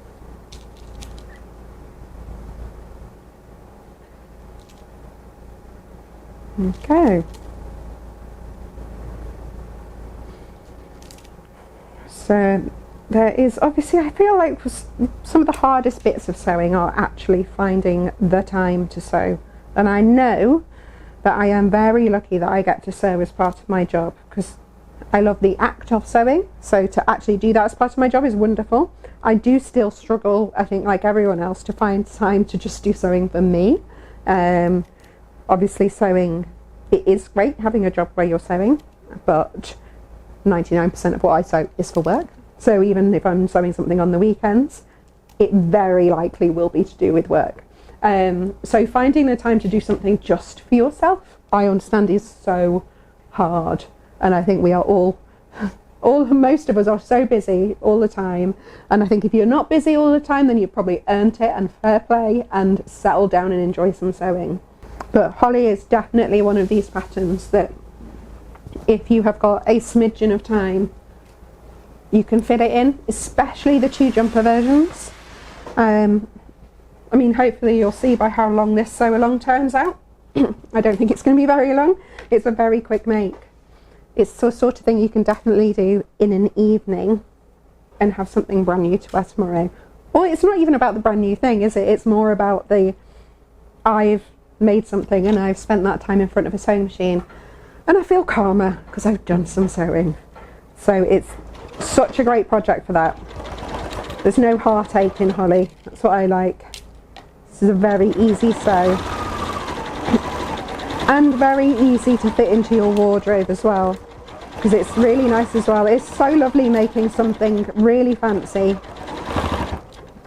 Okay. So there is, obviously I feel like some of the hardest bits of sewing are actually finding the time to sew. And I know that I am very lucky that I get to sew as part of my job, because I love the act of sewing, so to actually do that as part of my job is wonderful. I do still struggle, I think like everyone else, to find time to just do sewing for me. Obviously sewing, it is great having a job where you're sewing, but 99% of what I sew is for work. So even if I'm sewing something on the weekends, it very likely will be to do with work. So finding the time to do something just for yourself, I understand, is so hard. And I think we are most of us are so busy all the time. And I think if you're not busy all the time, then you've probably earned it, and fair play, and settle down and enjoy some sewing. But holly is definitely one of these patterns that if you have got a smidgen of time, you can fit it in, especially the 2 jumper versions. I mean, hopefully you'll see by how long this sew along turns out. I don't think it's going to be very long. It's a very quick make. It's the sort of thing you can definitely do in an evening and have something brand new to wear tomorrow. Or it's not even about the brand new thing, is it? It's more about I've made something and I've spent that time in front of a sewing machine and I feel calmer because I've done some sewing. So it's such a great project for that. There's no heartache in holly. That's what I like. This is a very easy sew. And very easy to fit into your wardrobe as well, because it's really nice as well. It's so lovely making something really fancy,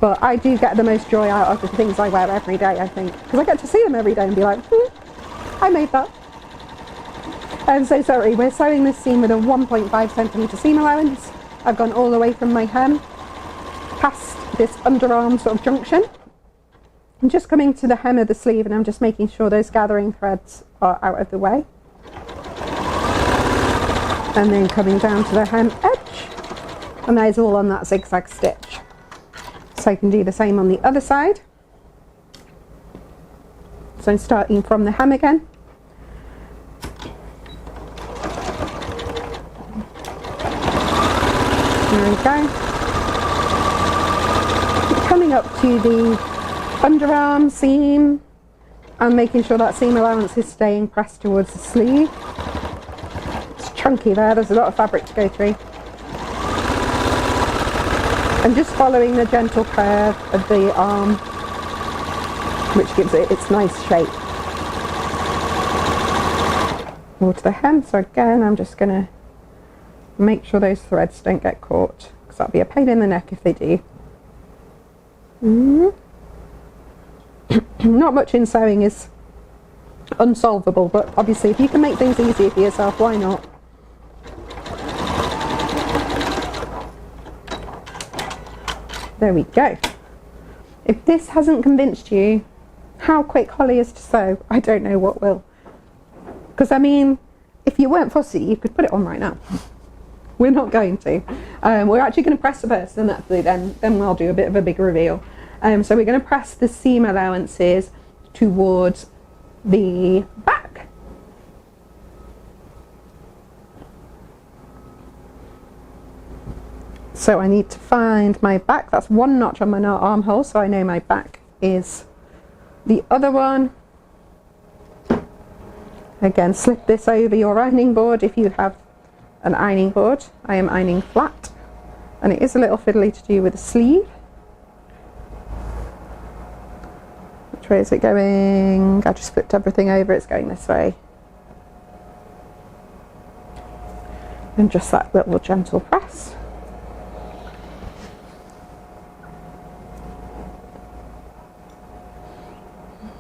but I do get the most joy out of the things I wear every day, I think, because I get to see them every day and be like, I made that. I'm so sorry, we're sewing this seam with a 1.5 centimetre seam allowance. I've gone all the way from my hem past this underarm sort of junction. I'm just coming to the hem of the sleeve and I'm just making sure those gathering threads are out of the way. And then coming down to the hem edge. And that is all on that zigzag stitch. So I can do the same on the other side. So I'm starting from the hem again. There we go. Coming up to the underarm seam and making sure that seam allowance is staying pressed towards the sleeve. It's chunky there's a lot of fabric to go through. And just following the gentle curve of the arm, which gives it its nice shape. More to the hem, so again I'm just going to make sure those threads don't get caught, because that'll be a pain in the neck if they do. Not much in sewing is unsolvable, but obviously if you can make things easier for yourself, why not? There we go. If this hasn't convinced you how quick Holly is to sew, I don't know what will. Because I mean, if you weren't fussy, you could put it on right now. We're not going to. We're actually going to press the first, and then we'll do a bit of a big reveal. So we're going to press the seam allowances towards the back. So I need to find my back. That's one notch on my armhole, so I know my back is the other one. Again, slip this over your ironing board if you have an ironing board. I am ironing flat, and it is a little fiddly to do with the sleeve. Which way is it going? I just flipped everything over, it's going this way. And just that little gentle press.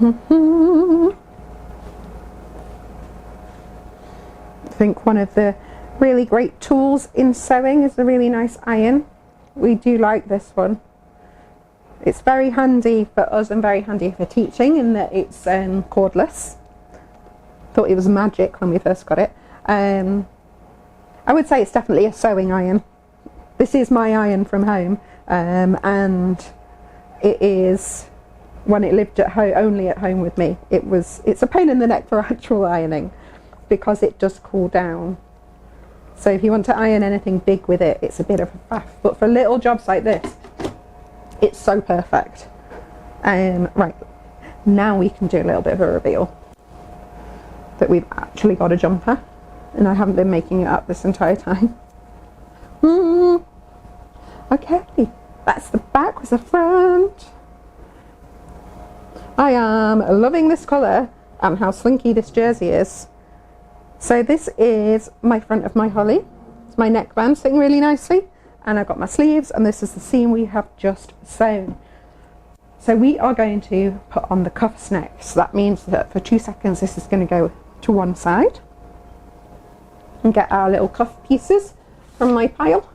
I think one of the really great tools in sewing is a really nice iron. We do like this one. It's very handy for us and very handy for teaching in that it's cordless. Thought it was magic when we first got it. I would say it's definitely a sewing iron. This is my iron from home, and it is, when it lived at home, only at home with me, it's a pain in the neck for actual ironing because it does cool down. So if you want to iron anything big with it, it's a bit of a faff. But for little jobs like this, it's so perfect. Right, now we can do a little bit of a reveal that we've actually got a jumper, and I haven't been making it up this entire time. Okay, that's the back with the front. I am loving this colour and how slinky this jersey is. So this is my front of my Holly. It's my neckband sitting really nicely, and I've got my sleeves, and this is the seam we have just sewn. So we are going to put on the cuffs next. So that means that for 2 seconds this is going to go to one side and get our little cuff pieces from my pile.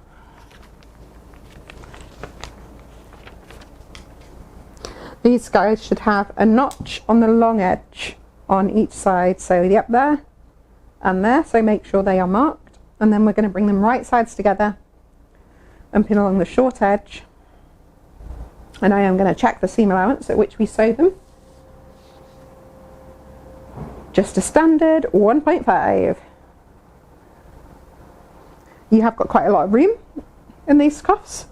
These guys should have a notch on the long edge on each side, so yep, there and there, so make sure they are marked, and then we're going to bring them right sides together and pin along the short edge, and I am going to check the seam allowance at which we sew them. Just a standard 1.5. You have got quite a lot of room in these cuffs,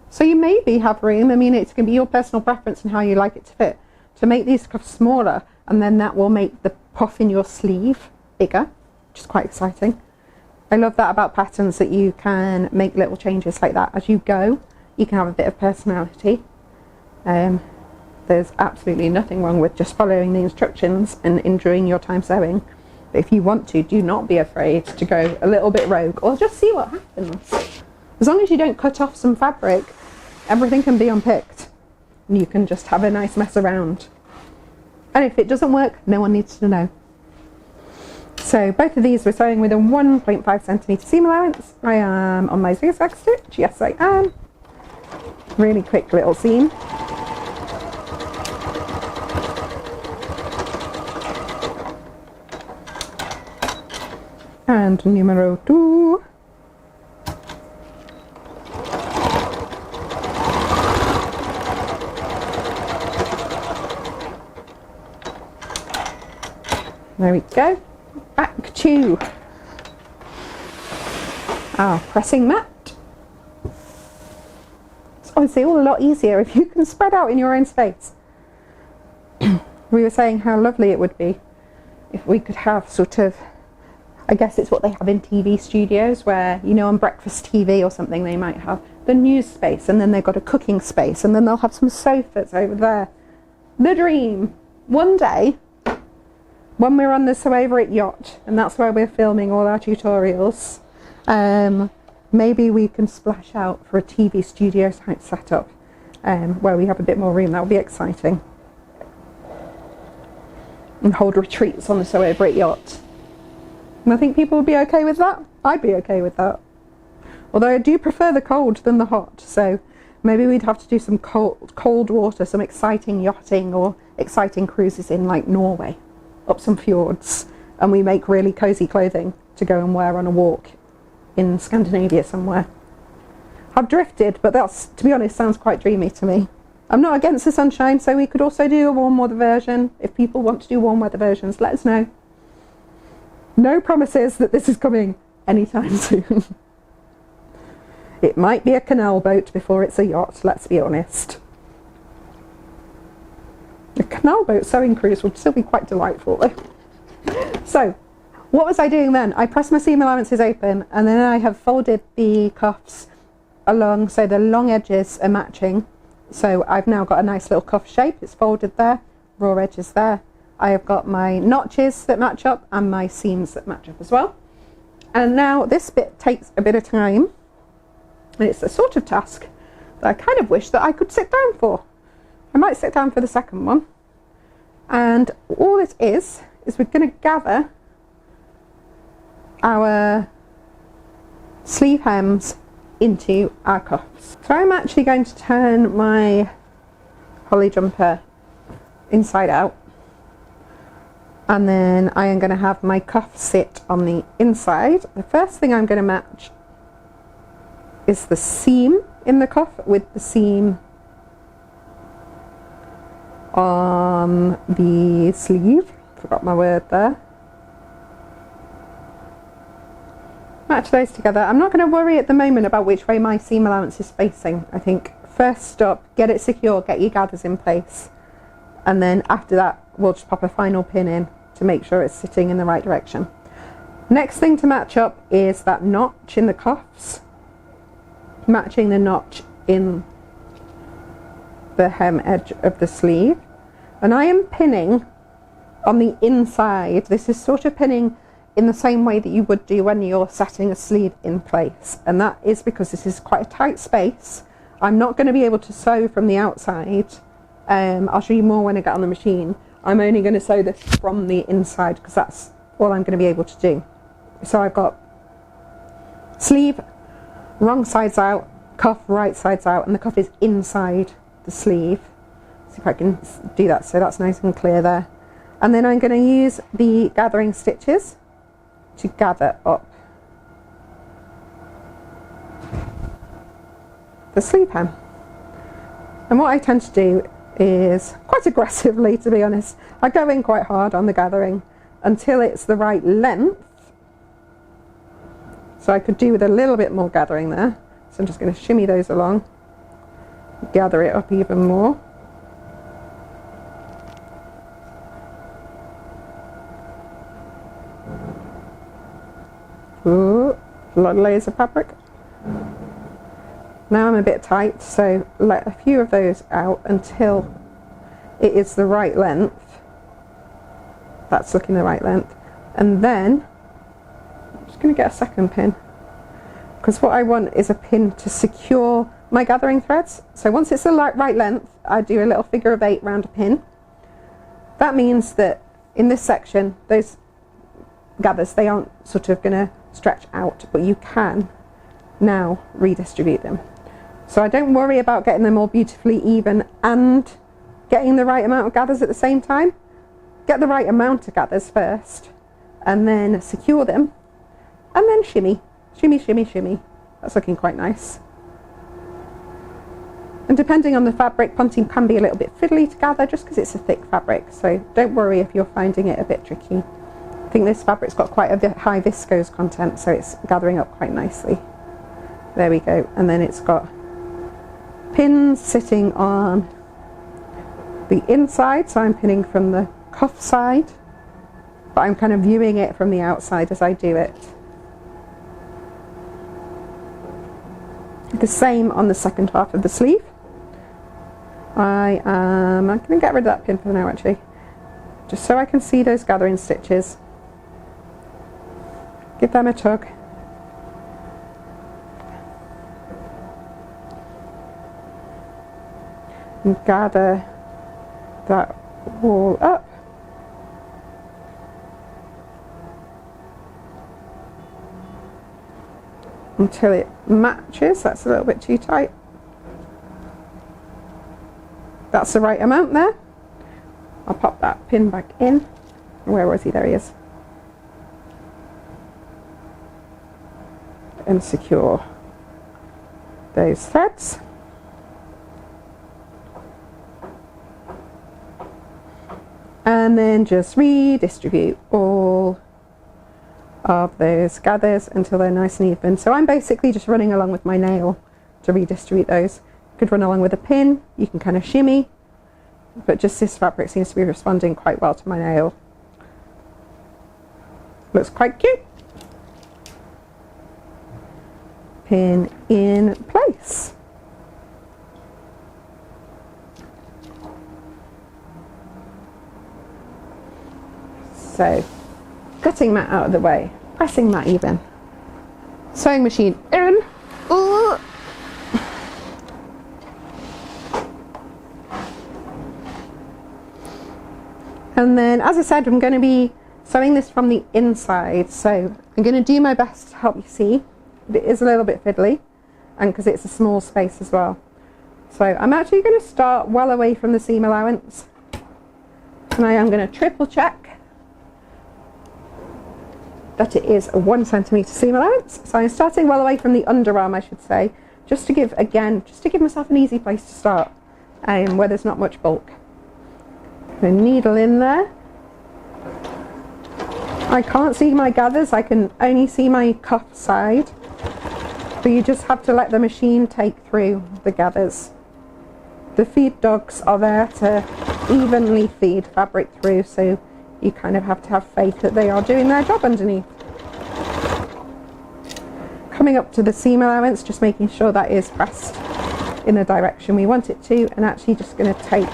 so you maybe have room, I mean it's going to be your personal preference and how you like it to fit, to make these cuffs smaller, and then that will make the puff in your sleeve bigger, which is quite exciting. I love that about patterns, that you can make little changes like that as you go. You can have a bit of personality. There's absolutely nothing wrong with just following the instructions and enjoying your time sewing. But if you want to, do not be afraid to go a little bit rogue, or just see what happens. As long as you don't cut off some fabric, everything can be unpicked, and you can just have a nice mess around. And if it doesn't work, no one needs to know. So both of these we're sewing with a 1.5 centimetre seam allowance. I am on my zigzag stitch, yes I am. Really quick little seam. And numero 2. There we go. Back to our pressing mat. It's obviously all a lot easier if you can spread out in your own space. We were saying how lovely it would be if we could have sort of, I guess it's what they have in TV studios, where, you know, on breakfast TV or something, they might have the news space, and then they've got a cooking space, and then they'll have some sofas over there. The dream. One day, when we're on the Sew Over It yacht, and that's where we're filming all our tutorials, maybe we can splash out for a TV studio type setup. where we have a bit more room. That will be exciting. And hold retreats on the So Over It yacht. And I think people would be okay with that. I'd be okay with that. Although I do prefer the cold than the hot, so maybe we'd have to do some cold water, some exciting yachting or exciting cruises in like Norway, up some fjords, and we make really cosy clothing to go and wear on a walk in Scandinavia somewhere. I've drifted, but that's, to be honest, sounds quite dreamy to me. I'm not against the sunshine, so we could also do a warm weather version. If people want to do warm weather versions, let us know. No promises that this is coming anytime soon. It might be a canal boat before it's a yacht, let's be honest. A canal boat sewing cruise would still be quite delightful though. So, what was I doing then? I pressed my seam allowances open, and then I have folded the cuffs along so the long edges are matching. So I've now got a nice little cuff shape. It's folded there, raw edges there. I have got my notches that match up and my seams that match up as well. And now this bit takes a bit of time. And it's a sort of task that I kind of wish that I could sit down for. I might sit down for the second one. And all it is we're going to gather our sleeve hems into our cuffs. So I'm actually going to turn my holly jumper inside out. And then I am going to have my cuff sit on the inside. The first thing I'm going to match is the seam in the cuff with the seam on the sleeve. Forgot my word there. Match those together. I'm not going to worry at the moment about which way my seam allowance is facing. I think first up, get it secure, get your gathers in place, and then after that we'll just pop a final pin in to make sure it's sitting in the right direction. Next thing to match up is that notch in the cuffs, matching the notch in the hem edge of the sleeve. And I am pinning on the inside. This is sort of pinning in the same way that you would do when you're setting a sleeve in place, and that is because this is quite a tight space. I'm not going to be able to sew from the outside. I'll show you more when I get on the machine. I'm only going to sew this from the inside because that's all I'm going to be able to do. So I've got sleeve wrong sides out, cuff right sides out, and the cuff is inside the sleeve. See if I can do that so that's nice and clear there. And then I'm going to use the gathering stitches to gather up the sleeve hem. And what I tend to do is, quite aggressively to be honest, I go in quite hard on the gathering until it's the right length. So I could do with a little bit more gathering there. So I'm just going to shimmy those along, gather it up even more. Ooh, a lot of layers of fabric. Now I'm a bit tight, so let a few of those out until it is the right length. That's looking the right length. And then I'm just going to get a second pin, because what I want is a pin to secure my gathering threads. So once it's the right length, I do a little figure of 8 round a pin. That means that in this section, those gathers, they aren't sort of going to stretch out, but you can now redistribute them. So I don't worry about getting them all beautifully even and getting the right amount of gathers at the same time. Get the right amount of gathers first and then secure them, and then shimmy, shimmy, shimmy, shimmy. That's looking quite nice. And depending on the fabric, punting can be a little bit fiddly to gather just because it's a thick fabric, so don't worry if you're finding it a bit tricky. I think this fabric's got quite a bit high viscose content, so it's gathering up quite nicely. There we go. And then it's got pins sitting on the inside, so I'm pinning from the cuff side, but I'm kind of viewing it from the outside as I do it. The same on the second half of the sleeve. I'm going to get rid of that pin for now actually, just so I can see those gathering stitches. Give them a tug. and gather that all up. Until it matches. That's a little bit too tight. That's the right amount there. I'll pop that pin back in. Where was he? There he is. And secure those threads. And then just redistribute all of those gathers until they're nice and even. So I'm basically just running along with my nail to redistribute those. You could run along with a pin, you can kind of shimmy, but just this fabric seems to be responding quite well to my nail. Looks quite cute. Pin in place. So, cutting mat out of the way, pressing that even, sewing machine in. Ooh. And then, as I said, I'm going to be sewing this from the inside, so I'm going to do my best to help you see. But it is a little bit fiddly, and because it's a small space as well. So I'm actually going to start well away from the seam allowance, and I am going to triple check that it is a 1 centimetre seam allowance. So I'm starting well away from the underarm, I should say, just to give myself an easy place to start, where there's not much bulk. The needle in there. I can't see my gathers, I can only see my cuff side. So you just have to let the machine take through the gathers. The feed dogs are there to evenly feed fabric through, so you kind of have to have faith that they are doing their job underneath. Coming up to the seam allowance, just making sure that is pressed in the direction we want it to, and actually just going to take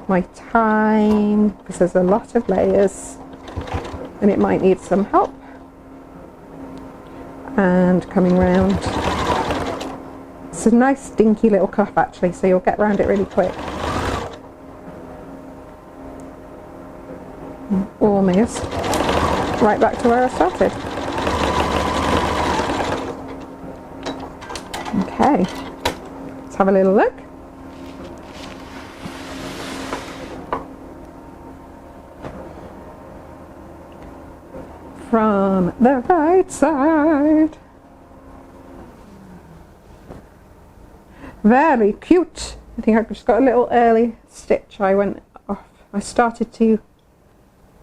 my time because there's a lot of layers and it might need some help. And coming round. It's a nice dinky little cuff actually, so you'll get around it really quick. Almost right back to where I started. Okay, let's have a little look. From the right side. Very cute. I think I just got a little early stitch. I went off. I started too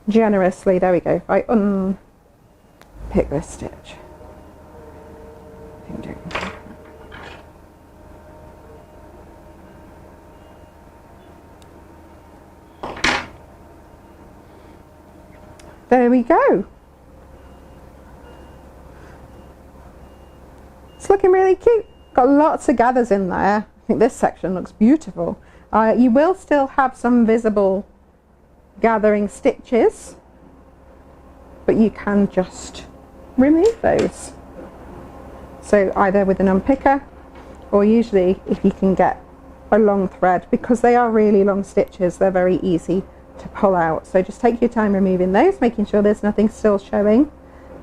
generously. There we go. If I unpick this stitch. There we go. It's looking really cute. Got lots of gathers in there. I think this section looks beautiful. You will still have some visible gathering stitches, but you can just remove those. So either with an unpicker, or usually if you can get a long thread, because they are really long stitches, they're very easy to pull out. So just take your time removing those, making sure there's nothing still showing.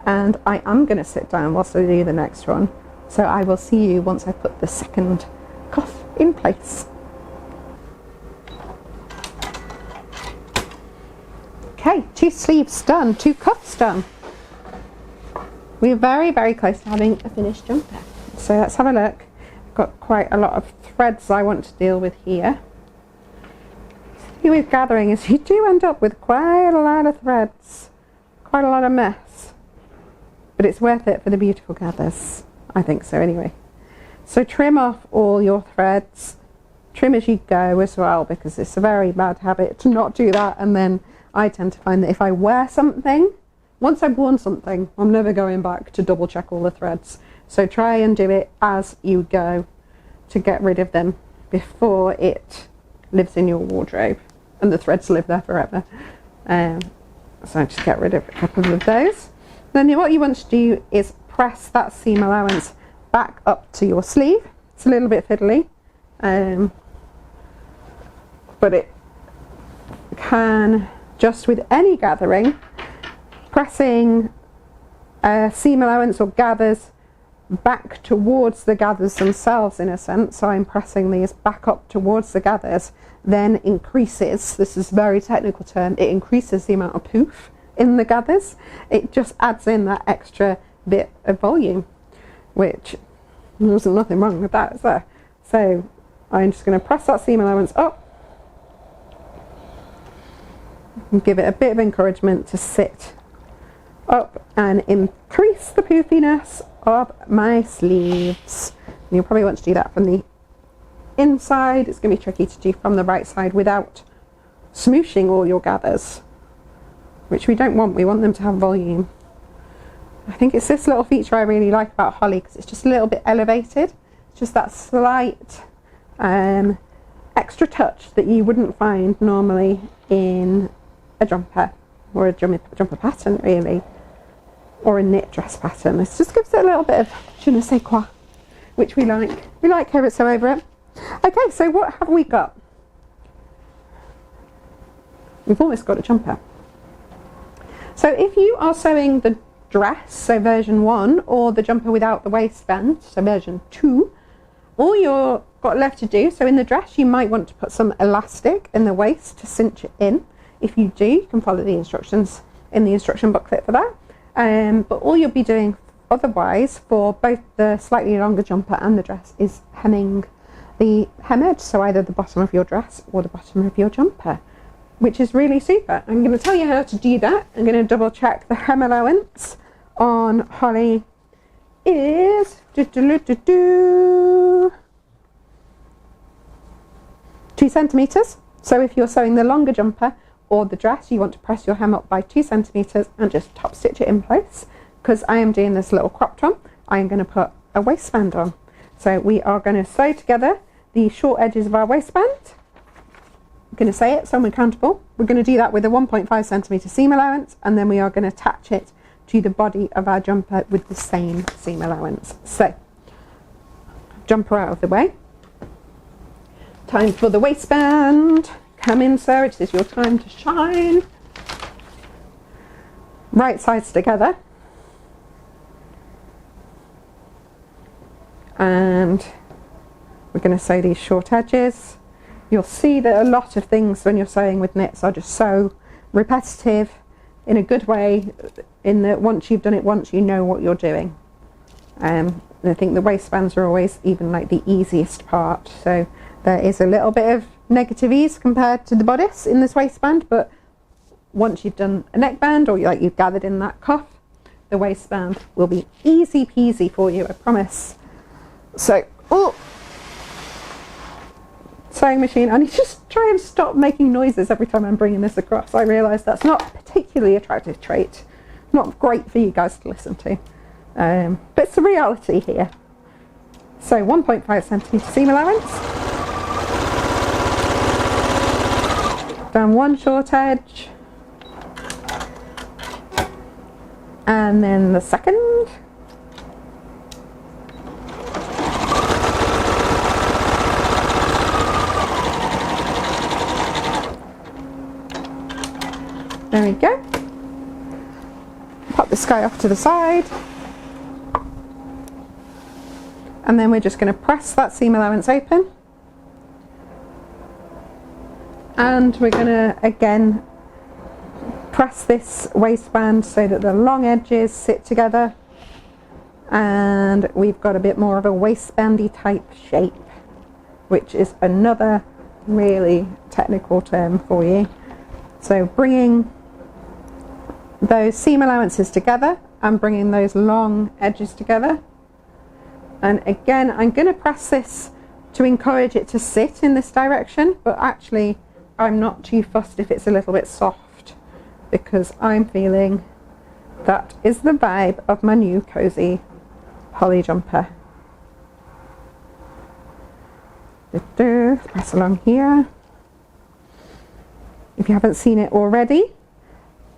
And I am going to sit down whilst I do the next one. So I will see you once I put the second cuff in place. Okay, 2 sleeves done, 2 cuffs done. We're very, very close to having a finished jumper. So let's have a look. I've got quite a lot of threads I want to deal with here. The thing with gathering is you do end up with quite a lot of threads, quite a lot of mess. But it's worth it for the beautiful gathers. I think so anyway. So trim off all your threads, trim as you go as well, because it's a very bad habit to not do that. And then I tend to find that if I wear something, once I've worn something, I'm never going back to double check all the threads. So try and do it as you go to get rid of them before it lives in your wardrobe and the threads live there forever. So just get rid of a couple of those. Then what you want to do is press that seam allowance back up to your sleeve. It's a little bit fiddly, but it can, just with any gathering, pressing seam allowance or gathers back towards the gathers themselves in a sense, so I'm pressing these back up towards the gathers, then increases, this is a very technical term, it increases the amount of poof in the gathers. It just adds in that extra bit of volume, which there's nothing wrong with that, is there? So I'm just going to press that seam allowance up and give it a bit of encouragement to sit up and increase the poofiness of my sleeves. And you'll probably want to do that from the inside. It's going to be tricky to do from the right side without smooshing all your gathers, which we don't want. We want them to have volume. I think it's this little feature I really like about Holly, because it's just a little bit elevated. It's just that slight extra touch that you wouldn't find normally in a jumper, or a jumper pattern really, or a knit dress pattern. This just gives it a little bit of je ne sais quoi, which we like. We like here at Sew Over It. Okay, so what have we got? We've almost got a jumper. So if you are sewing the dress, so version 1, or the jumper without the waistband, so version 2, all you've got left to do, so in the dress you might want to put some elastic in the waist to cinch it in. If you do, you can follow the instructions in the instruction booklet for that. But all you'll be doing otherwise for both the slightly longer jumper and the dress is hemming the hem edge, so either the bottom of your dress or the bottom of your jumper, which is really super. I'm going to tell you how to do that. I'm going to double check the hem allowance on Holly is 2 centimetres. So if you're sewing the longer jumper or the dress, you want to press your hem up by 2 centimetres and just top stitch it in place. Because I am doing this little cropped one, I am going to put a waistband on. So we are going to sew together the short edges of our waistband. I'm going to say it so I'm accountable. We're going to do that with a 1.5 centimetre seam allowance, and then we are going to attach it to the body of our jumper with the same seam allowance. So, jumper out of the way. Time for the waistband. Come in, sir, it is your time to shine. Right sides together. And we're going to sew these short edges. You'll see that a lot of things when you're sewing with knits are just so repetitive in a good way, in that once you've done it once, you know what you're doing. And I think the waistbands are always even like the easiest part. So there is a little bit of negative ease compared to the bodice in this waistband, but once you've done a neckband, or like you've gathered in that cuff, the waistband will be easy peasy for you, I promise. So, oh, sewing machine, I need to just try and stop making noises every time I'm bringing this across. I realise that's not a particularly attractive trait, not great for you guys to listen to, but it's the reality here. So 1.5 centimetre seam allowance, down one short edge, and then the second. There we go. Pop this guy off to the side. And then we're just going to press that seam allowance open. And we're going to, again, press this waistband so that the long edges sit together. And we've got a bit more of a waistbandy type shape, which is another really technical term for you. So bringing those seam allowances together and bringing those long edges together. And again, I'm going to press this to encourage it to sit in this direction, but actually I'm not too fussed if it's a little bit soft, because I'm feeling that is the vibe of my new cozy Holly jumper. Press along here. If you haven't seen it already,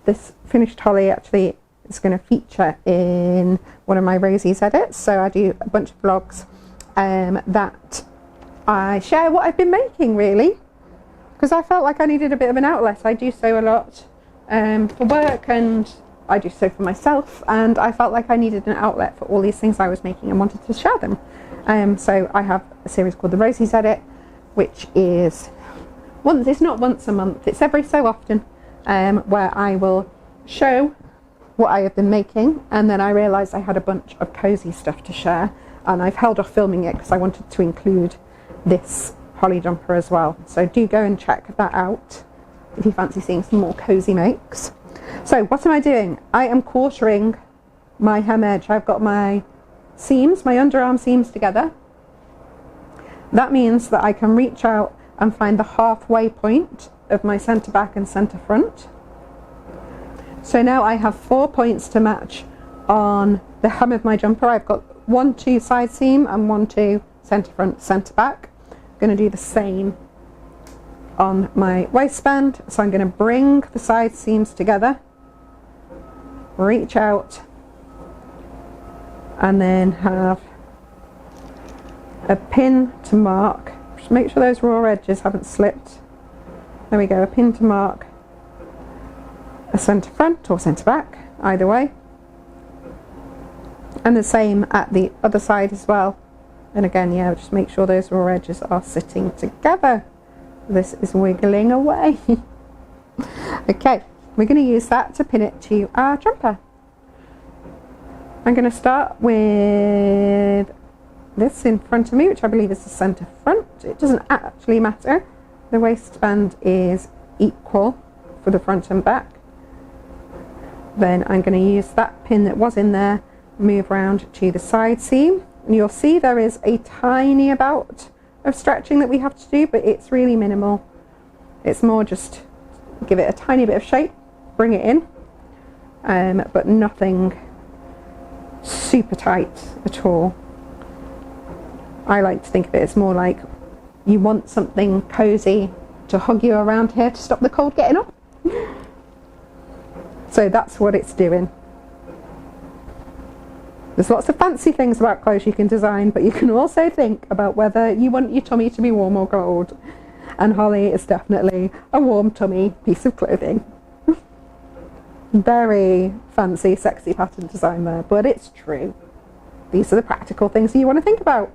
this finished Holly actually is going to feature in one of my Rosie's edits. So I do a bunch of vlogs that I share what I've been making, really. because I felt like I needed a bit of an outlet. I do sew a lot for work, and I do sew for myself, and I felt like I needed an outlet for all these things I was making and wanted to share them. So I have a series called the Rosie's Edit, which is it's not once a month, it's every so often, where I will show what I have been making, and then I realised I had a bunch of cosy stuff to share, and I've held off filming it because I wanted to include this holly jumper as well. So do go and check that out if you fancy seeing some more cosy makes. So what am I doing? I am quartering my hem edge. I've got my seams, my underarm seams together. That means that I can reach out and find the halfway point of my centre back and centre front. So now I have 4 points to match on the hem of my jumper. I've got 1, 2 side seam and 1, 2 centre front, centre back. I'm going to do the same on my waistband. So I'm going to bring the side seams together, reach out, and then have a pin to mark. Just make sure those raw edges haven't slipped. There we go, a pin to mark a centre front or centre back, either way. And the same at the other side as well. And again, yeah, just make sure those raw edges are sitting together. This is wiggling away. Okay, we're going to use that to pin it to our jumper. I'm going to start with this in front of me, which I believe is the centre front. It doesn't actually matter. The waistband is equal for the front and back. Then I'm going to use that pin that was in there, move round to the side seam, and you'll see there is a tiny amount of stretching that we have to do, but it's really minimal. It's more just give it a tiny bit of shape, bring it in, but nothing super tight at all. I like to think of it as more like you want something cozy to hug you around here to stop the cold getting up. So that's what it's doing. There's lots of fancy things about clothes you can design, but you can also think about whether you want your tummy to be warm or cold. And holly is definitely a warm tummy piece of clothing. Very fancy, sexy pattern design there, but it's true. These are the practical things that you want to think about.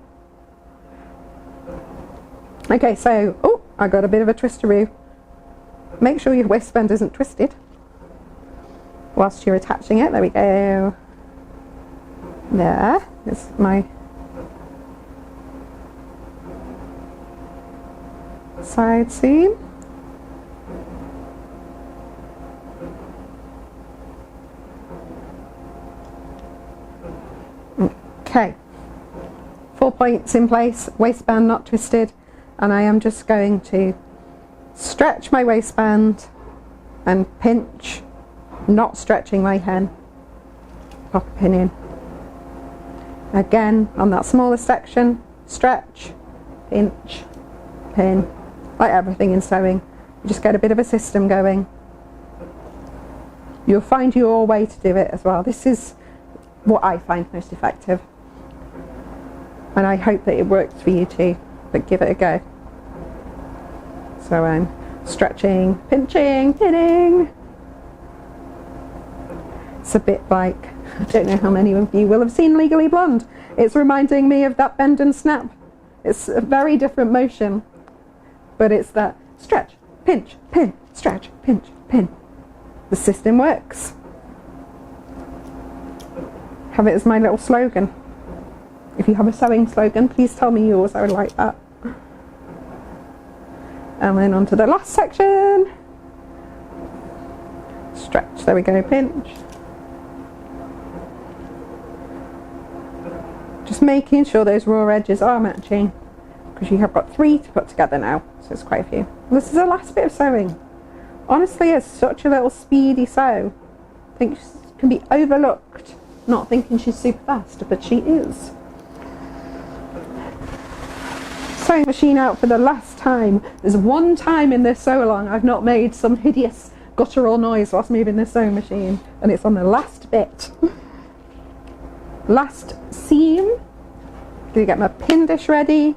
Okay, so, oh, I got a bit of a twisteroo. Make sure your waistband isn't twisted whilst you're attaching it. There we go. There is my side seam. Okay, 4 points in place, waistband not twisted, and I am just going to stretch my waistband and pinch, not stretching my hem. Pop a pin in. Again, on that smaller section, stretch, pinch, pin, like everything in sewing. You just get a bit of a system going. You'll find your way to do it as well. This is what I find most effective. And I hope that it works for you too, but give it a go. So I'm stretching, pinching, pinning. It's a bit like, I don't know how many of you will have seen Legally Blonde. It's reminding me of that bend and snap. It's a very different motion, but it's that stretch, pinch, pin, stretch, pinch, pin. The system works. Have it as my little slogan. If you have a sewing slogan, please tell me yours. I would like that. And then on to the last section. Stretch, there we go, pinch. Just making sure those raw edges are matching, because you have got 3 to put together now, so it's quite a few. This is the last bit of sewing. Honestly, it's such a little speedy sew. I think she can be overlooked, not thinking she's super fast, but she is. Sewing machine out for the last time. There's one time in this sew along I've not made some hideous guttural noise whilst moving this sewing machine, and it's on the last bit. Last seam. Gonna get my pin dish ready.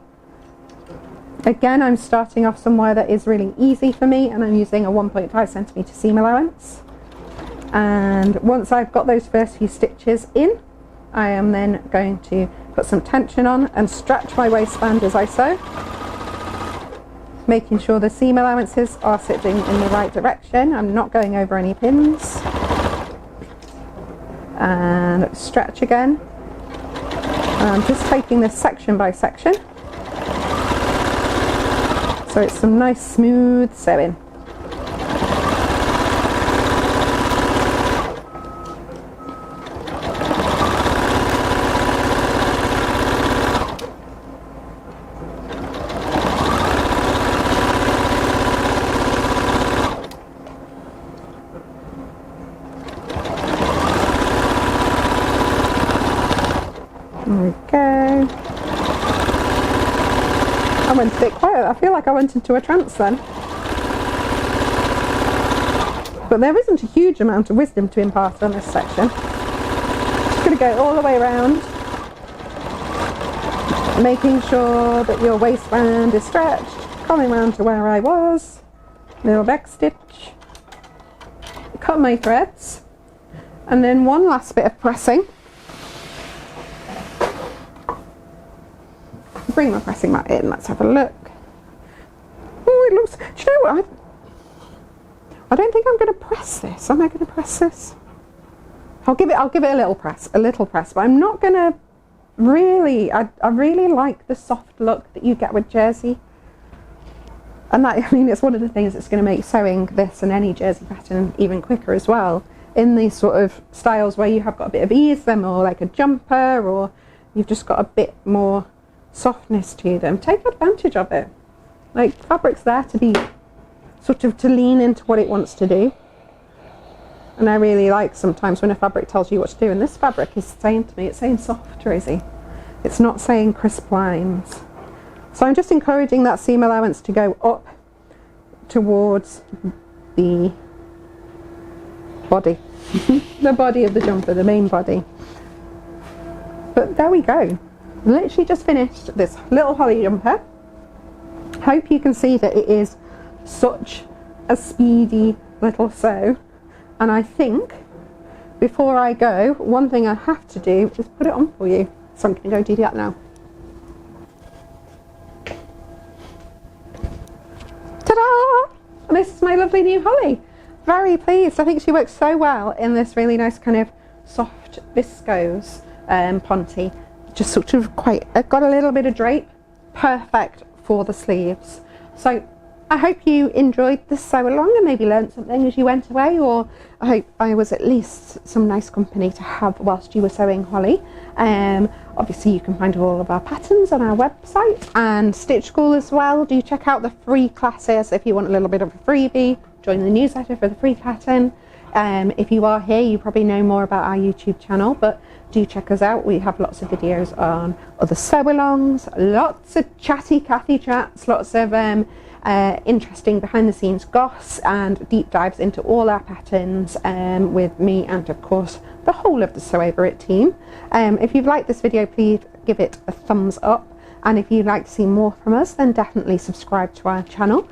Again, I'm starting off somewhere that is really easy for me, and I'm using a 1.5 centimetre seam allowance. And once I've got those first few stitches in, I am then going to put some tension on and stretch my waistband as I sew, making sure the seam allowances are sitting in the right direction. I'm not going over any pins. And stretch again. I'm just taking this section by section, so it's some nice smooth sewing. There we go. I went a bit quiet. I feel like I went into a trance then. But there isn't a huge amount of wisdom to impart on this section. Just going to go all the way around, making sure that your waistband is stretched, coming round to where I was, little back stitch, cut my threads, and then one last bit of pressing. Bring my pressing mat in, let's have a look. Oh, it looks, do you know what, I don't think I'm going to press this. Am I going to press this? I'll give it a little press, but I'm not going to really, I really like the soft look that you get with jersey. And that, I mean, it's one of the things that's going to make sewing this and any jersey pattern even quicker as well. In these sort of styles where you have got a bit of ease, they're more like a jumper, or you've just got a bit more softness to them. Take advantage of it. Like, fabric's there to be sort of to lean into what it wants to do, and I really like sometimes when a fabric tells you what to do, and this fabric is saying to me, it's saying soft, Rosie. It's not saying crisp lines. So I'm just encouraging that seam allowance to go up towards the body. The body of the jumper, the main body. But there we go. Literally just finished this little holly jumper. Hope you can see that it is such a speedy little sew, and I think before I go, one thing I have to do is put it on for you, so I'm going to go do that now. Ta-da! This is my lovely new holly. Very pleased. I think she works so well in this really nice kind of soft viscose ponte. Just sort of quite, got a little bit of drape, perfect for the sleeves. So I hope you enjoyed this sew along and maybe learned something as you went away, or I hope I was at least some nice company to have whilst you were sewing holly. Obviously you can find all of our patterns on our website and Stitch School as well. Do check out the free classes if you want a little bit of a freebie. Join the newsletter for the free pattern. If you are here, you probably know more about our YouTube channel, but do check us out. We have lots of videos on other sew-alongs, lots of chatty Cathy chats, lots of interesting behind the scenes goss and deep dives into all our patterns with me and of course the whole of the Sew Over It team. If you've liked this video, please give it a thumbs up, and if you'd like to see more from us, then definitely subscribe to our channel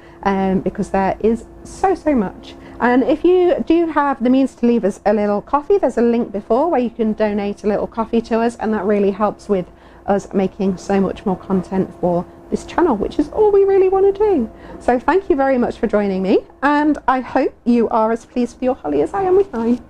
because there is so much. And if you do have the means to leave us a little coffee, there's a link before where you can donate a little coffee to us, and that really helps with us making so much more content for this channel, which is all we really want to do. So thank you very much for joining me, and I hope you are as pleased with your holly as I am with mine.